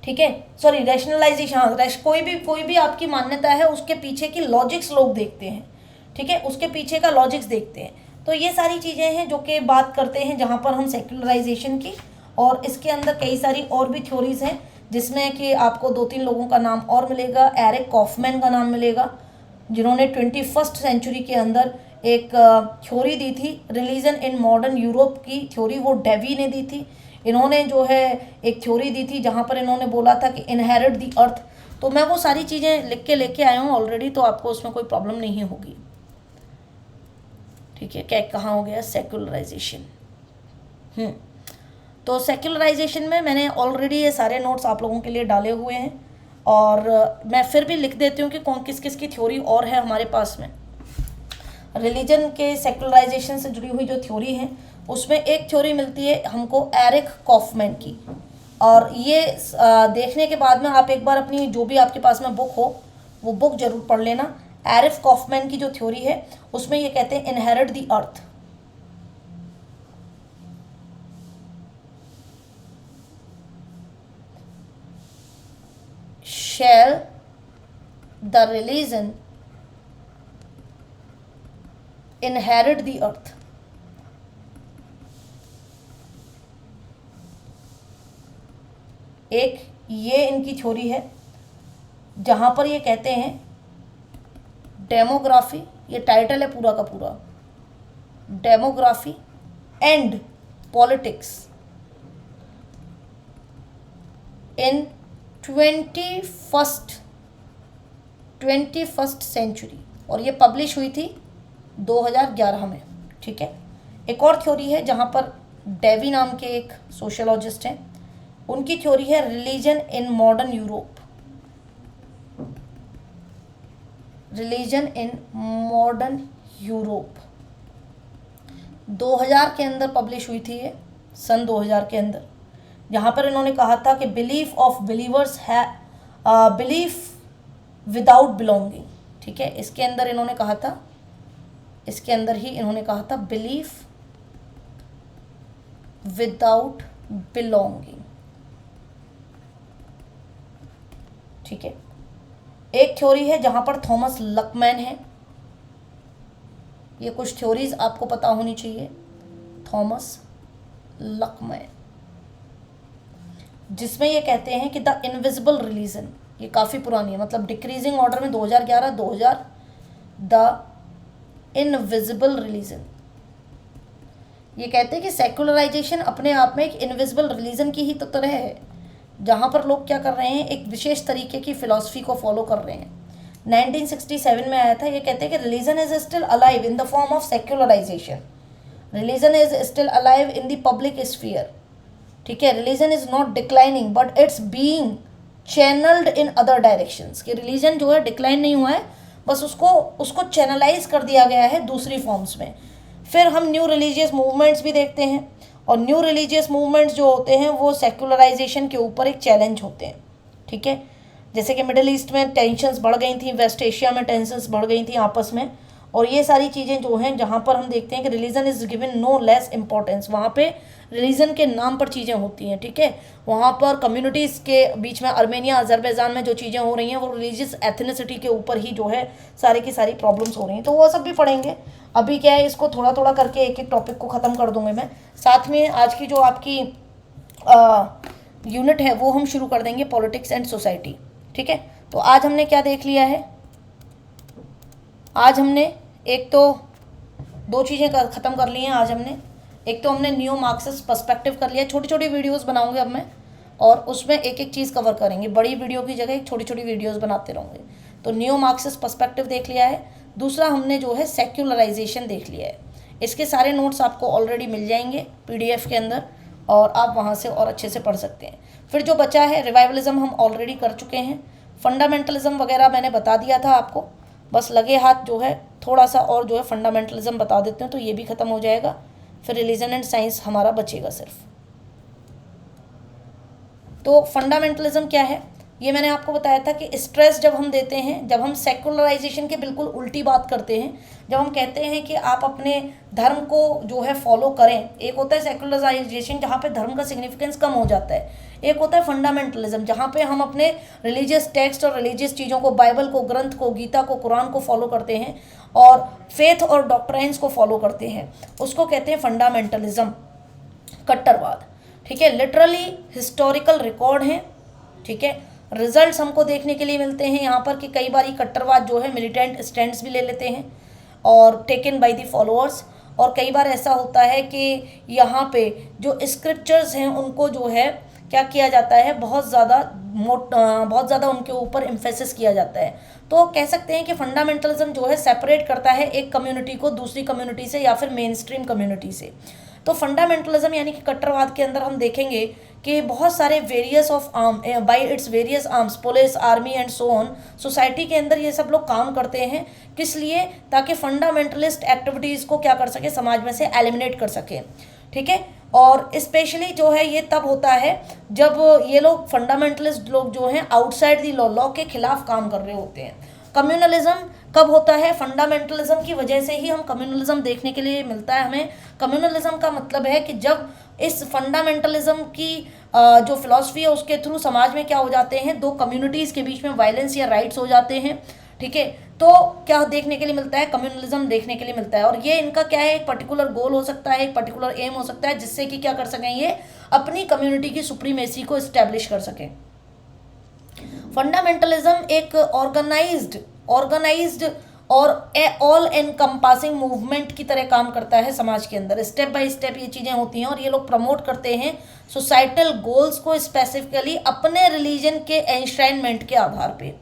ठीक है, सॉरी रैशनलाइजेशन, हाँ, कोई भी आपकी मान्यता है उसके पीछे की लॉजिक्स लोग देखते हैं, ठीक है, उसके पीछे का लॉजिक्स देखते हैं। तो ये सारी चीज़ें हैं जो कि बात करते हैं जहाँ पर हम सेक्युलराइजेशन की, और इसके अंदर कई सारी और भी थ्योरीज हैं, जिसमें कि आपको 2-3 लोगों का नाम और मिलेगा। एरिक कॉफमैन का नाम मिलेगा, जिन्होंने 21st सेंचुरी के अंदर एक थ्योरी दी थी रिलीजन इन मॉडर्न यूरोप की थ्योरी, वो डेवी ने दी थी। इन्होंने जो है एक थ्योरी दी थी जहाँ पर इन्होंने बोला था कि इनहेरिट द अर्थ। तो मैं वो सारी चीज़ें लिख के लेके आया हूँ ऑलरेडी, तो आपको उसमें कोई प्रॉब्लम नहीं होगी, ठीक है। क्या कहाँ हो गया सेक्युलराइजेशन। तो सेक्युलराइजेशन में मैंने ऑलरेडी ये सारे नोट्स आप लोगों के लिए डाले हुए हैं, और मैं फिर भी लिख देती हूँ कि कौन किस किस की थ्योरी और है हमारे पास में। रिलीजन के सेक्युलराइजेशन से जुड़ी हुई जो थ्योरी है, उसमें एक थ्योरी मिलती है हमको एरिक कॉफमैन की, और ये देखने के बाद में आप एक बार अपनी जो भी आपके पास में बुक हो वो बुक जरूर पढ़ लेना। एरिक कॉफमैन की जो थ्योरी है उसमें ये कहते हैं inherit the earth. Shall the religion inherit the earth. एक ये इनकी थ्योरी है जहाँ पर ये कहते हैं डेमोग्राफी, ये टाइटल है पूरा का पूरा, demography and politics in 21st century, और ये पब्लिश हुई थी 2011 में, ठीक है। एक और थ्योरी है जहाँ पर डेवी नाम के एक सोशियोलॉजिस्ट हैं, उनकी थ्योरी है religion in modern Europe, religion in modern Europe 2000 के अंदर पब्लिश हुई थी ये, सन 2000 के अंदर, जहाँ पर इन्होंने कहा था कि बिलीफ ऑफ बिलीवर्स है बिलीफ विदाउट बिलोंगिंग, ठीक है। इसके अंदर इन्होंने कहा था, इसके अंदर ही इन्होंने कहा था बिलीफ विदाउट बिलोंगिंग, ठीक है। एक थ्योरी है जहाँ पर थॉमस लकमैन है, ये कुछ थ्योरीज आपको पता होनी चाहिए। थॉमस लकमैन, जिसमें ये कहते हैं कि द इनविजिबल रिलीजन, ये काफ़ी पुरानी है, मतलब डिक्रीजिंग ऑर्डर में 2011 2000, द इनविजिबल रिलीजन। ये कहते हैं कि सेकुलराइजेशन अपने आप में एक इनविजिबल रिलीजन की ही तो तरह है, जहाँ पर लोग क्या कर रहे हैं, एक विशेष तरीके की फिलॉसफी को फॉलो कर रहे हैं। 1967 में आया था, ये कहते हैं कि religion is still alive in the form of secularisation, religion is still alive in the public sphere, ठीक है। Religion is not declining but it's being channelled in other directions, कि रिलीजन जो है डिक्लाइन नहीं हुआ है, बस उसको चैनलाइज कर दिया गया है दूसरी फॉर्म्स में। फिर हम न्यू रिलीजियस मूवमेंट्स भी देखते हैं, और न्यू रिलीजियस मूवमेंट्स जो होते हैं वो सेक्युलराइजेशन के ऊपर एक चैलेंज होते हैं, ठीक है। जैसे कि मिडिल ईस्ट में टेंशन्स बढ़ गई थी, वेस्ट एशिया में टेंशन्स बढ़ गई थी आपस में, और ये सारी चीज़ें जो हैं जहाँ पर हम देखते हैं कि religion is given no less importance, वहाँ पे रिलीजन के नाम पर चीज़ें होती हैं, ठीक है। वहाँ पर कम्युनिटीज़ के बीच में अर्मेनिया अजरबैजान में जो चीज़ें हो रही हैं वो रिलीजियस एथनिसिटी के ऊपर ही जो है सारी की सारी प्रॉब्लम्स हो रही हैं, तो वो सब भी पढ़ेंगे। अभी क्या है, इसको थोड़ा थोड़ा करके एक एक टॉपिक को ख़त्म कर दूंगी मैं। साथ में आज की जो आपकी यूनिट है वो हम शुरू कर देंगे, पॉलिटिक्स एंड सोसाइटी, ठीक है। तो आज हमने क्या देख लिया है, आज हमने एक तो दो चीज़ें ख़त्म कर ली हैं आज हमने। एक तो हमने न्यू मार्क्सिस्ट पर्सपेक्टिव कर लिया, छोटी छोटी वीडियोस बनाऊंगे अब मैं, और उसमें एक एक चीज़ कवर करेंगे, बड़ी वीडियो की जगह एक छोटी छोटी वीडियोस बनाते रहेंगे। तो न्यू मार्क्सिस्ट पर्सपेक्टिव देख लिया है। दूसरा हमने जो है सेक्युलराइजेशन देख लिया है। इसके सारे नोट्स आपको ऑलरेडी मिल जाएंगे PDF के अंदर, और आप वहाँ से और अच्छे से पढ़ सकते हैं। फिर जो बचा है, रिवाइवलिज्म हम ऑलरेडी कर चुके हैं, फंडामेंटलिज्म वगैरह मैंने बता दिया था आपको, बस लगे हाथ जो है थोड़ा सा और जो है फंडामेंटलिज्म बता देते हैं तो ये भी ख़त्म हो जाएगा। फिर रिलीजन एंड साइंस हमारा बचेगा सिर्फ। तो फंडामेंटलिज्म क्या है, ये मैंने आपको बताया था कि स्ट्रेस जब हम देते हैं, जब हम सेकुलराइजेशन के बिल्कुल उल्टी बात करते हैं, जब हम कहते हैं कि आप अपने धर्म को जो है फॉलो करें, एक होता है सेकुलराइजेशन जहाँ पे धर्म का सिग्निफिकेंस कम हो जाता है, एक होता है फंडामेंटलिज्म जहाँ पे हम अपने रिलीजियस टेक्स्ट और रिलीजियस चीज़ों को, बाइबल को, ग्रंथ को, गीता को, कुरान को फॉलो करते हैं और फेथ और डॉक्ट्राइन्स को फॉलो करते हैं, उसको कहते हैं फंडामेंटलिज्म, कट्टरवाद, ठीक है। लिटरली हिस्टोरिकल रिकॉर्ड है, ठीक है। रिजल्ट्स हमको देखने के लिए मिलते हैं यहाँ पर कि कई बार कट्टरवाद जो है मिलिटेंट स्टैंड्स भी ले लेते हैं और टेकन बाय द फॉलोअर्स, और कई बार ऐसा होता है कि यहाँ पे जो स्क्रिप्चर्स हैं उनको जो है क्या किया जाता है, बहुत ज़्यादा उनके ऊपर एम्फेसिस किया जाता है। तो कह सकते हैं कि फंडामेंटलिज्म जो है सेपरेट करता है एक कम्युनिटी को दूसरी कम्युनिटी से या फिर मेन स्ट्रीम कम्युनिटी से। तो फंडामेंटलिज्म यानी कि कट्टरवाद के अंदर हम देखेंगे कि बहुत सारे various of arm bye its various arms, police, army and so on, society के अंदर ये सब लोग काम करते हैं, किस लिए, ताकि फंडामेंटलिस्ट एक्टिविटीज़ को क्या कर सके, समाज में से एलिमिनेट कर सके, ठीक है। और स्पेशली जो है ये तब होता है जब ये लोग फंडामेंटलिस्ट लोग जो हैं आउटसाइड दी लॉ के खिलाफ काम कर रहे होते हैं। कम्युनलिज्म कब होता है, फंडामेंटलिज्म की वजह से ही हम कम्युनलिज्म देखने के लिए मिलता है हमें। कम्युनलिज्म का मतलब है कि जब इस फंडामेंटलिज्म की जो फिलॉसफी है उसके थ्रू समाज में क्या हो जाते हैं, दो कम्युनिटीज़ के बीच में वायलेंस या राइट्स हो जाते हैं, ठीक है। तो क्या देखने के लिए मिलता है, कम्युनलिज्म देखने के लिए मिलता है। और ये इनका क्या है, एक पर्टिकुलर गोल हो सकता है, एक पर्टिकुलर एम हो सकता है, जिससे कि क्या कर सकें, ये अपनी कम्युनिटी की सुप्रीमेसी को इस्टेब्लिश कर सकें। फंडामेंटलिज्म एक ऑर्गेनाइज्ड और ऑल एनकम्पासिंग मूवमेंट की तरह काम करता है समाज के अंदर। स्टेप बाय स्टेप ये चीज़ें होती हैं और ये लोग प्रमोट करते हैं सोसाइटल गोल्स को, स्पेसिफिकली अपने रिलीजन के एनश्राइनमेंट के आधार पे,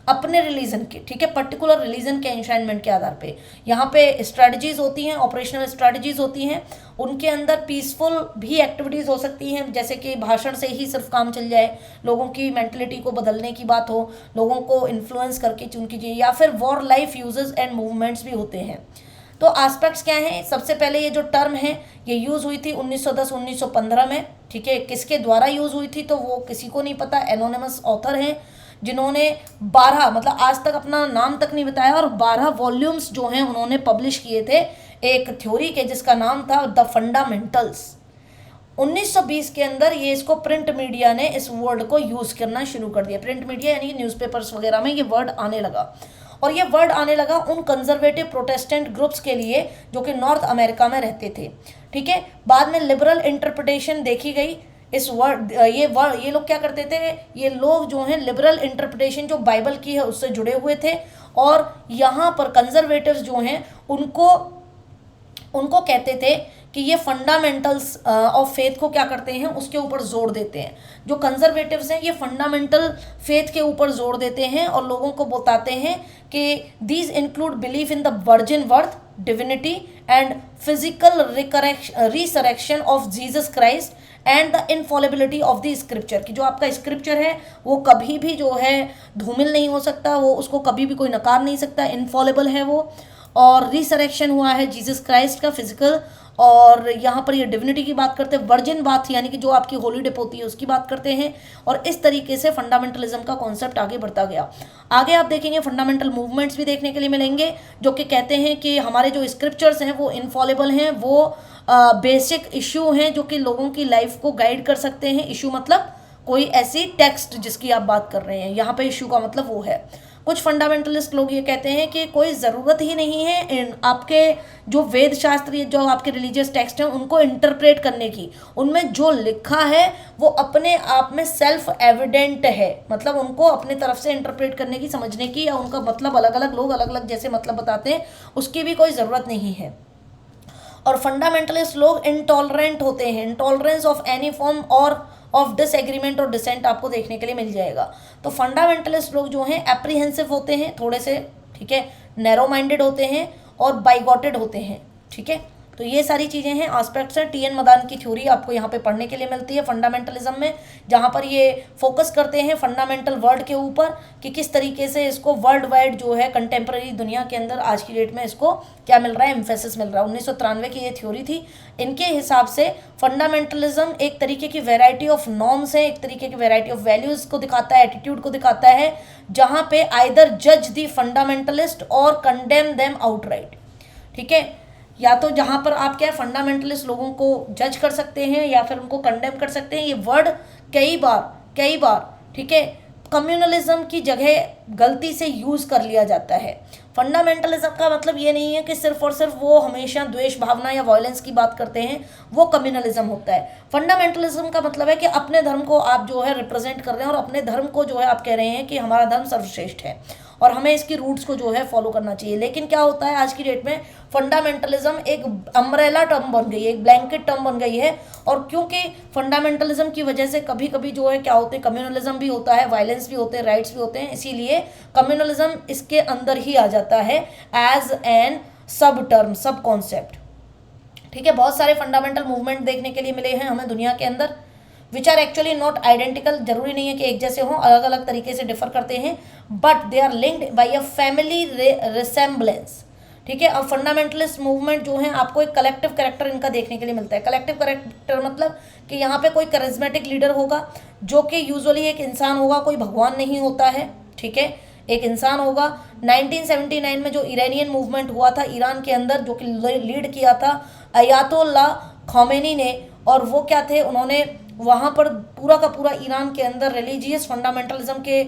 अपने रिलीजन के, ठीक है, पर्टिकुलर रिलीजन के एनश्राइनमेंट के आधार पे। यहाँ पे स्ट्रेटजीज होती हैं, ऑपरेशनल स्ट्रेटजीज होती हैं, उनके अंदर पीसफुल भी एक्टिविटीज़ हो सकती हैं, जैसे कि भाषण से ही सिर्फ काम चल जाए, लोगों की मेंटलिटी को बदलने की बात हो, लोगों को इन्फ्लुएंस करके चुन कीजिए, या फिर war life uses and movements भी होते हैं। तो एस्पेक्ट्स क्या हैं, सबसे पहले ये जो टर्म है ये यूज़ हुई थी 1910-1915 में, ठीक है। किसके द्वारा यूज़ हुई थी तो वो किसी को नहीं पता, एनोनिमस ऑथर हैं जिन्होंने 12 मतलब आज तक अपना नाम तक नहीं बताया, और 12 वॉल्यूम्स जो हैं उन्होंने पब्लिश किए थे एक थ्योरी के जिसका नाम था द फंडामेंटल्स। 1920 के अंदर ये इसको प्रिंट मीडिया ने इस वर्ड को यूज़ करना शुरू कर दिया। प्रिंट मीडिया यानी कि न्यूज़पेपर्स वगैरह में ये वर्ड आने लगा, और ये वर्ड आने लगा उन कंजर्वेटिव प्रोटेस्टेंट ग्रुप्स के लिए जो कि नॉर्थ अमेरिका में रहते थे, ठीक है। बाद में लिबरल इंटरप्रिटेशन देखी गई इस ये लोग क्या करते थे, ये लोग जो हैं लिबरल इंटरप्रिटेशन जो बाइबल की है उससे जुड़े हुए थे, और यहाँ पर कंजर्वेटिव्स जो हैं उनको कहते थे कि ये फंडामेंटल्स ऑफ फेथ को क्या करते हैं, उसके ऊपर जोर देते हैं। जो कंजर्वेटिव्स हैं ये फंडामेंटल फेथ के ऊपर जोर देते हैं और लोगों को बताते हैं कि these include belief in the virgin birth, divinity and physical resurrection of Jesus Christ and the infallibility of the scripture, कि जो आपका स्क्रिप्चर है वो कभी भी जो है धूमिल नहीं हो सकता, वो उसको कभी भी कोई नकार नहीं सकता, इनफॉलेबल है वो। और रिसरेक्शन हुआ है जीसस क्राइस्ट का फिजिकल, और यहाँ पर ये डिविनिटी की बात करते हैं, वर्जिन बाथ यानी कि जो आपकी होली डिप होती है उसकी बात करते हैं, और इस तरीके से फंडामेंटलिज्म का कॉन्सेप्ट आगे बढ़ता गया। आगे आप देखेंगे फंडामेंटल मूवमेंट्स भी देखने के लिए मिलेंगे, जो कि कहते हैं कि हमारे जो स्क्रिप्चर्स हैं वो इनफॉलेबल हैं, वो बेसिक इशू हैं जो कि लोगों की लाइफ को गाइड कर सकते हैं। इशू मतलब कोई ऐसी टेक्स्ट जिसकी आप बात कर रहे हैं, यहाँ पे इशू का मतलब वो है। कुछ फंडामेंटलिस्ट लोग ये कहते हैं कि कोई ज़रूरत ही नहीं है इन आपके जो वेद शास्त्र, जो आपके रिलीजियस टेक्स्ट हैं उनको इंटरप्रेट करने की, उनमें जो लिखा है वो अपने आप में सेल्फ एविडेंट है, मतलब उनको अपने तरफ से इंटरप्रेट करने की, समझने की, या उनका मतलब अलग अलग लोग अलग अलग जैसे मतलब बताते हैं उसकी भी कोई ज़रूरत नहीं है। और फंडामेंटलिस्ट लोग इंटॉलरेंट होते हैं, इंटॉलरेंस ऑफ एनी फॉर्म और ऑफ डिसएग्रीमेंट और डिसेंट आपको देखने के लिए मिल जाएगा। तो फंडामेंटलिस्ट लोग जो हैं एप्रीहेंसिव होते हैं थोड़े से, ठीक है, नैरो माइंडेड होते हैं और बाइगॉटेड होते हैं, ठीक है। तो ये सारी चीज़ें हैं, एस्पेक्ट्स हैं। टी एन मदान की थ्योरी आपको यहाँ पे पढ़ने के लिए मिलती है फंडामेंटलिज्म में, जहाँ पर ये फोकस करते हैं फंडामेंटल वर्ड के ऊपर कि किस तरीके से इसको वर्ल्ड वाइड जो है कंटेम्प्रेरी दुनिया के अंदर आज की डेट में इसको क्या मिल रहा है, एम्फेसिस मिल रहा है। 1993 की ये थ्योरी थी। इनके हिसाब से फंडामेंटलिज्म एक तरीके की वेराइटी ऑफ नॉर्म्स है, एक तरीके की वेराइटी ऑफ वैल्यूज़ को दिखाता है, एटीट्यूड को दिखाता है, जहाँ पे आइदर जज दी फंडामेंटलिस्ट और कंडेम देम आउटराइट, ठीक है। या तो जहाँ पर आप क्या है फंडामेंटलिस्ट लोगों को जज कर सकते हैं या फिर उनको कंडेम कर सकते हैं। ये वर्ड कई बार ठीक है कम्युनलिज्म की जगह गलती से यूज़ कर लिया जाता है। फंडामेंटलिज्म का मतलब ये नहीं है कि सिर्फ और सिर्फ वो हमेशा द्वेष भावना या वायलेंस की बात करते हैं, वो कम्युनलिज्म होता है। फंडामेंटलिज्म का मतलब है कि अपने धर्म को आप जो है रिप्रेजेंट कर रहे हैं और अपने धर्म को जो है आप कह रहे हैं कि हमारा धर्म सर्वश्रेष्ठ है और हमें इसकी रूट्स को जो है फॉलो करना चाहिए। लेकिन क्या होता है आज की डेट में फंडामेंटलिज्म एक अम्ब्रेला टर्म बन गई है, एक ब्लैंकेट टर्म बन गई है, और क्योंकि फंडामेंटलिज्म की वजह से कभी कभी जो है क्या होते हैं कम्युनलिज्म भी होता है, वायलेंस भी होते हैं, राइट्स भी होते हैं, इसीलिए कम्युनलिज्म इसके अंदर ही आ जाता है एज एन सब टर्म, सब कॉन्सेप्ट, ठीक है। बहुत सारे फंडामेंटल मूवमेंट देखने के लिए मिले हैं हमें दुनिया के अंदर, which are actually not identical, जरूरी नहीं है कि एक जैसे हों, अलग अलग तरीके से डिफर करते हैं, but they are linked by a family resemblance, ठीक है। अब फंडामेंटलिस्ट मूवमेंट जो है आपको एक कलेक्टिव कैरेक्टर इनका देखने के लिए मिलता है। कलेक्टिव कैरेक्टर मतलब कि यहाँ पे कोई करिज्मेटिक लीडर होगा जो कि यूजुअली एक इंसान होगा, कोई भगवान नहीं होता है, ठीक है, एक इंसान होगा। 1979 में जो ईरानियन मूवमेंट हुआ था ईरान के अंदर, जो कि लीड किया था अयातोल्ला खोमेनी ने, और वो क्या थे, उन्होंने वहाँ पर पूरा का पूरा ईरान के अंदर रिलीजियस फंडामेंटलिज्म के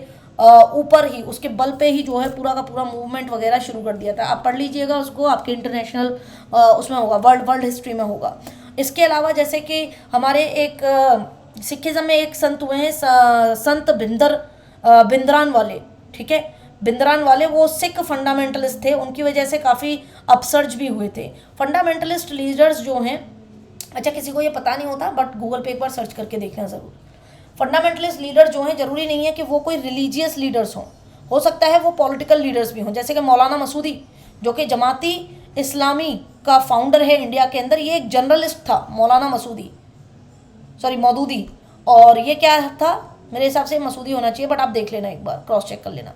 ऊपर ही, उसके बल पे ही जो है पूरा का पूरा मूवमेंट वगैरह शुरू कर दिया था। आप पढ़ लीजिएगा उसको, आपके इंटरनेशनल उसमें होगा, वर्ल्ड हिस्ट्री में होगा। इसके अलावा जैसे कि हमारे एक सिखिज्म में एक संत हुए हैं, संत बिंदरान वाले, ठीक है, बिंदरान वाले, वो सिख फंडामेंटलिस्ट थे, उनकी वजह से काफ़ी अपसर्ज भी हुए थे। फंडामेंटलिस्ट लीडर्स जो हैं, अच्छा किसी को ये पता नहीं होता बट गूगल पे एक बार सर्च करके देखना ज़रूर। फंडामेंटलिस्ट लीडर जो हैं जरूरी नहीं है कि वो कोई रिलीजियस लीडर्स हों, हो सकता है वो पॉलिटिकल लीडर्स भी हों, जैसे कि मौलाना मसूदी जो कि जमाती इस्लामी का फाउंडर है इंडिया के अंदर, ये एक जर्नलिस्ट था, मौलाना मौदूदी, और ये क्या था, मेरे हिसाब से मसूदी होना चाहिए बट आप देख लेना एक बार, क्रॉस चेक कर लेना,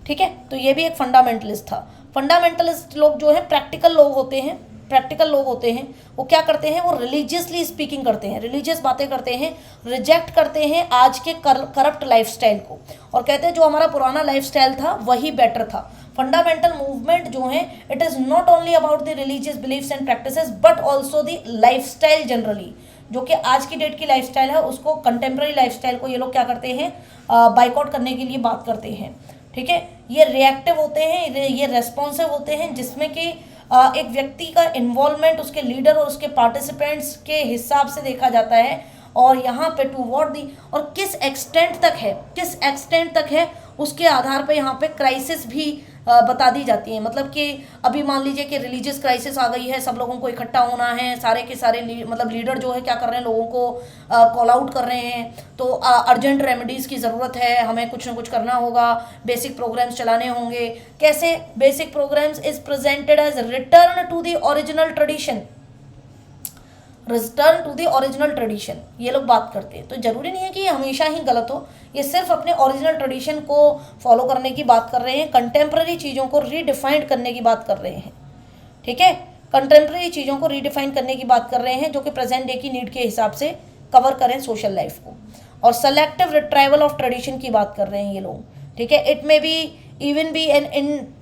ठीक है। तो ये भी एक फंडामेंटलिस्ट था। फंडामेंटलिस्ट लोग जो है प्रैक्टिकल लोग होते हैं, वो क्या करते हैं, वो रिलीजियसली स्पीकिंग करते हैं, रिलीजियस बातें करते हैं, रिजेक्ट करते हैं आज के करप्ट लाइफस्टाइल को, और कहते हैं जो हमारा पुराना लाइफस्टाइल था वही बेटर था। फंडामेंटल मूवमेंट जो है it is not only about the religious beliefs and practices but also the lifestyle generally, जो कि आज की डेट की लाइफस्टाइल है उसको, कंटेम्प्रेरी लाइफस्टाइल को ये लोग क्या करते हैं, बाइकआउट करने के लिए बात करते हैं, ठीक है। ये रिएक्टिव होते हैं, ये रेस्पॉन्सिव होते हैं, जिसमें कि एक व्यक्ति का इन्वॉल्वमेंट उसके लीडर और उसके पार्टिसिपेंट्स के हिसाब से देखा जाता है, और यहाँ पे टू वॉट दी, और किस एक्सटेंट तक है उसके आधार पे यहाँ पे क्राइसिस भी बता दी जाती है। मतलब कि अभी मान लीजिए कि रिलीजियस क्राइसिस आ गई है, सब लोगों को इकट्ठा होना है, सारे के सारे मतलब लीडर जो है क्या कर रहे हैं, लोगों को कॉल आउट कर रहे हैं, तो अर्जेंट रेमेडीज़ की ज़रूरत है, हमें कुछ ना कुछ करना होगा, बेसिक प्रोग्राम्स चलाने होंगे। कैसे basic programs is presented as return to the original tradition, ये लोग बात करते हैं। तो ज़रूरी नहीं है कि ये हमेशा ही गलत हो, ये सिर्फ अपने ओरिजिनल ट्रेडिशन को फॉलो करने की बात कर रहे हैं, कंटेम्प्रेरी चीज़ों को रीडिफाइंड करने की बात कर रहे हैं, ठीक है। कंटेम्प्रेरी चीज़ों को रीडिफाइन करने की बात कर रहे हैं जो कि प्रेजेंट डे की नीड के हिसाब से कवर करें सोशल लाइफ को। और सेलेक्टिव रिट्राइवल ऑफ ट्रेडिशन की बात कर रहे हैं ये लोग, ठीक है। It may be even be an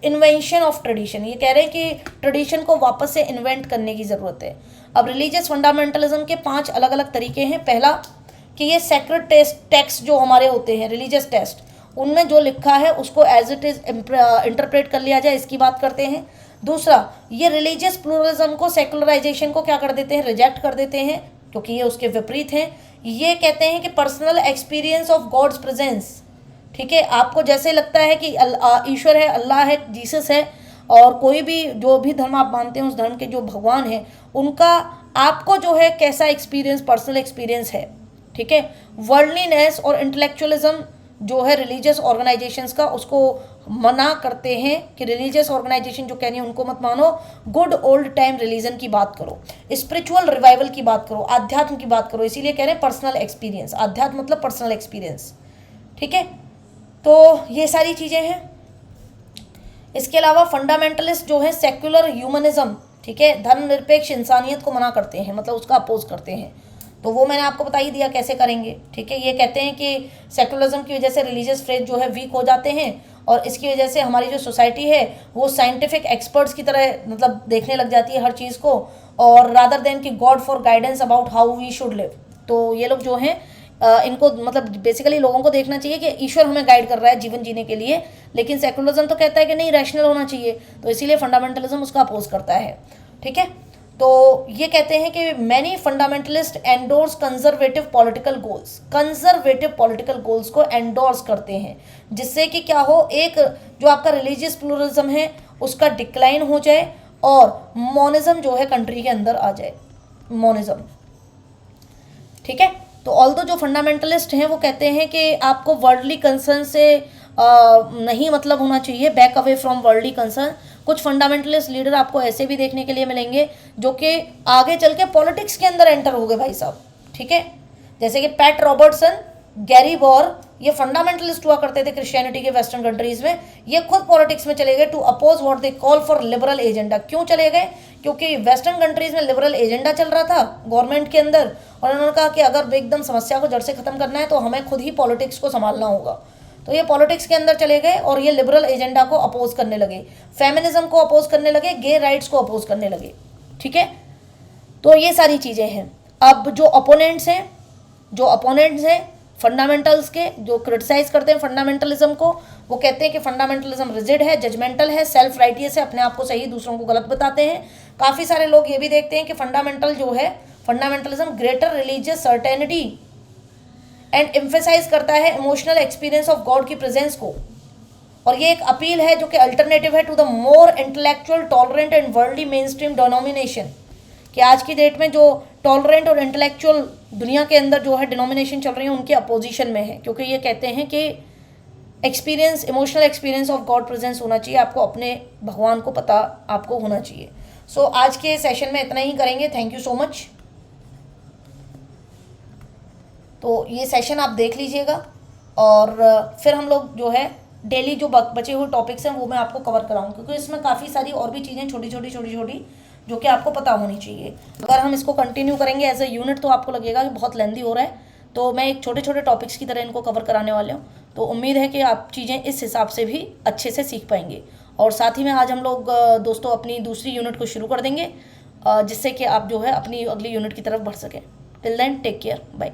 invention of tradition, ये कह रहे हैं कि ट्रेडिशन को वापस से इन्वेंट करने की ज़रूरत है। अब रिलीजियस फंडामेंटलिज्म के 5 अलग अलग तरीके हैं। पहला कि ये सेक्रेड टेक्स्ट जो हमारे होते हैं रिलीजियस टेक्स्ट, उनमें जो लिखा है उसको एज इट इज़ इंटरप्रेट कर लिया जाए, इसकी बात करते हैं। दूसरा, ये रिलीजियस प्लूरलिज्म को, सेकुलराइजेशन को क्या कर देते हैं, रिजेक्ट कर देते हैं क्योंकि ये उसके विपरीत हैं। ये कहते हैं कि personal experience of God's presence, ठीक है। आपको जैसे लगता है कि ईश्वर है, अल्लाह है, जीसस है, और कोई भी जो भी धर्म आप मानते हैं उस धर्म के जो भगवान हैं उनका आपको जो है कैसा एक्सपीरियंस, पर्सनल एक्सपीरियंस है, ठीक है। वर्ल्डलीनेस और इंटेलेक्चुअलिज्म जो है रिलीजियस ऑर्गेनाइजेशंस का, उसको मना करते हैं कि रिलीजियस ऑर्गेनाइजेशन जो कहनी है उनको मत मानो, गुड ओल्ड टाइम रिलीजन की बात करो, स्पिरिचुअल रिवाइवल की बात करो, आध्यात्म की बात करो। इसीलिए कह रहे हैं पर्सनल एक्सपीरियंस, आध्यात्म मतलब पर्सनल एक्सपीरियंस, ठीक है। तो ये सारी चीज़ें हैं। इसके अलावा फंडामेंटलिस्ट जो है सेक्युलर ह्यूमनिज्म, ठीक है, धर्मनिरपेक्ष इंसानियत को मना करते हैं, मतलब उसका अपोज करते हैं। तो वो मैंने आपको बता ही दिया कैसे करेंगे, ठीक है। ये कहते हैं कि सेकुलरिज्म की वजह से रिलीजियस फेथ जो है वीक हो जाते हैं और इसकी वजह से हमारी जो सोसाइटी है वो साइंटिफिक एक्सपर्ट्स की तरह मतलब देखने लग जाती है हर चीज़ को, और रादर देन कि God for guidance about how we should live. तो ये लोग जो हैं इनको मतलब बेसिकली लोगों को देखना चाहिए कि ईश्वर हमें गाइड कर रहा है जीवन जीने के लिए, लेकिन सेकुलरिज्म तो कहता है कि नहीं, रैशनल होना चाहिए। तो इसीलिए फंडामेंटलिज्म उसका अपोज करता है, ठीक है। तो ये कहते हैं कि many fundamentalist endorse conservative political goals, conservative political goals को एंडोर्स करते हैं, जिससे कि क्या हो, एक जो आपका रिलीजियस प्लूरलिज्म है उसका डिक्लाइन हो जाए और मोनिज्म जो है कंट्री के अंदर आ जाए, मोनिज्म, ठीक है। तो ऑल्दो जो फंडामेंटलिस्ट हैं वो कहते हैं कि आपको वर्ल्डली कंसर्न से नहीं मतलब होना चाहिए, back away from worldly concern. कुछ फंडामेंटलिस्ट लीडर आपको ऐसे भी देखने के लिए मिलेंगे जो कि आगे चल के पॉलिटिक्स के अंदर एंटर हो गए भाई साहब, ठीक है। जैसे कि पैट रॉबर्टसन, गैरी बॉर, ये फंडामेंटलिस्ट हुआ करते थे क्रिश्चियनिटी के वेस्टर्न कंट्रीज में, ये खुद पॉलिटिक्स में चले गए to oppose what they call for liberal agenda. क्यों चले गए? क्योंकि वेस्टर्न कंट्रीज में लिबरल एजेंडा चल रहा था गवर्नमेंट के अंदर, और उन्होंने कहा कि अगर एकदम समस्या को जड़ से खत्म करना है तो हमें खुद ही पॉलिटिक्स को संभालना होगा। तो ये पॉलिटिक्स के अंदर चले गए और ये लिबरल एजेंडा को अपोज करने लगे, फेमिनिज्म को अपोज करने लगे, गे राइट्स को अपोज करने लगे, ठीक है। तो ये सारी चीज़ें हैं। अब जो अपोनेंट्स हैं फंडामेंटल्स के, जो क्रिटिसाइज करते हैं फंडामेंटलिज्म को, वो कहते हैं कि फंडामेंटलिज्म रिजिड है, जजमेंटल है, सेल्फ राइटियस है, अपने आप को सही दूसरों को गलत बताते हैं। काफ़ी सारे लोग ये भी देखते हैं कि fundamentalism greater religious certainty and emphasize करता है इमोशनल एक्सपीरियंस ऑफ गॉड की प्रेजेंस को, और ये एक अपील है जो कि अल्टरनेटिव है to the more intellectual, tolerant and worldly mainstream denomination, कि आज की डेट में जो टॉलरेंट और इंटेलेक्चुअल दुनिया के अंदर जो है डिनोमिनेशन चल रही है उनके अपोजिशन में है, क्योंकि ये कहते हैं कि experience, emotional experience of God presence होना चाहिए, आपको अपने भगवान को पता आपको होना चाहिए। सो आज के सेशन में इतना ही करेंगे। Thank you so much. तो ये सेशन आप देख लीजिएगा और फिर हम लोग जो है डेली जो बचे हुए टॉपिक्स हैं वो मैं आपको कवर कराऊंगा, क्योंकि इसमें काफ़ी सारी और भी चीज़ें छोटी छोटी जो कि आपको पता होनी चाहिए। अगर हम इसको कंटिन्यू करेंगे एज ए यूनिट तो आपको लगेगा कि बहुत लेंदी हो रहा है, तो मैं एक छोटे टॉपिक्स की तरह इनको कवर कराने वाले हूँ। तो उम्मीद है कि आप चीज़ें इस हिसाब से भी अच्छे से सीख पाएंगे। और साथ ही में आज हम लोग दोस्तों अपनी दूसरी यूनिट को शुरू कर देंगे, जिससे कि आप जो है अपनी अगली यूनिट की तरफ बढ़ सकें। Till then take care, bye.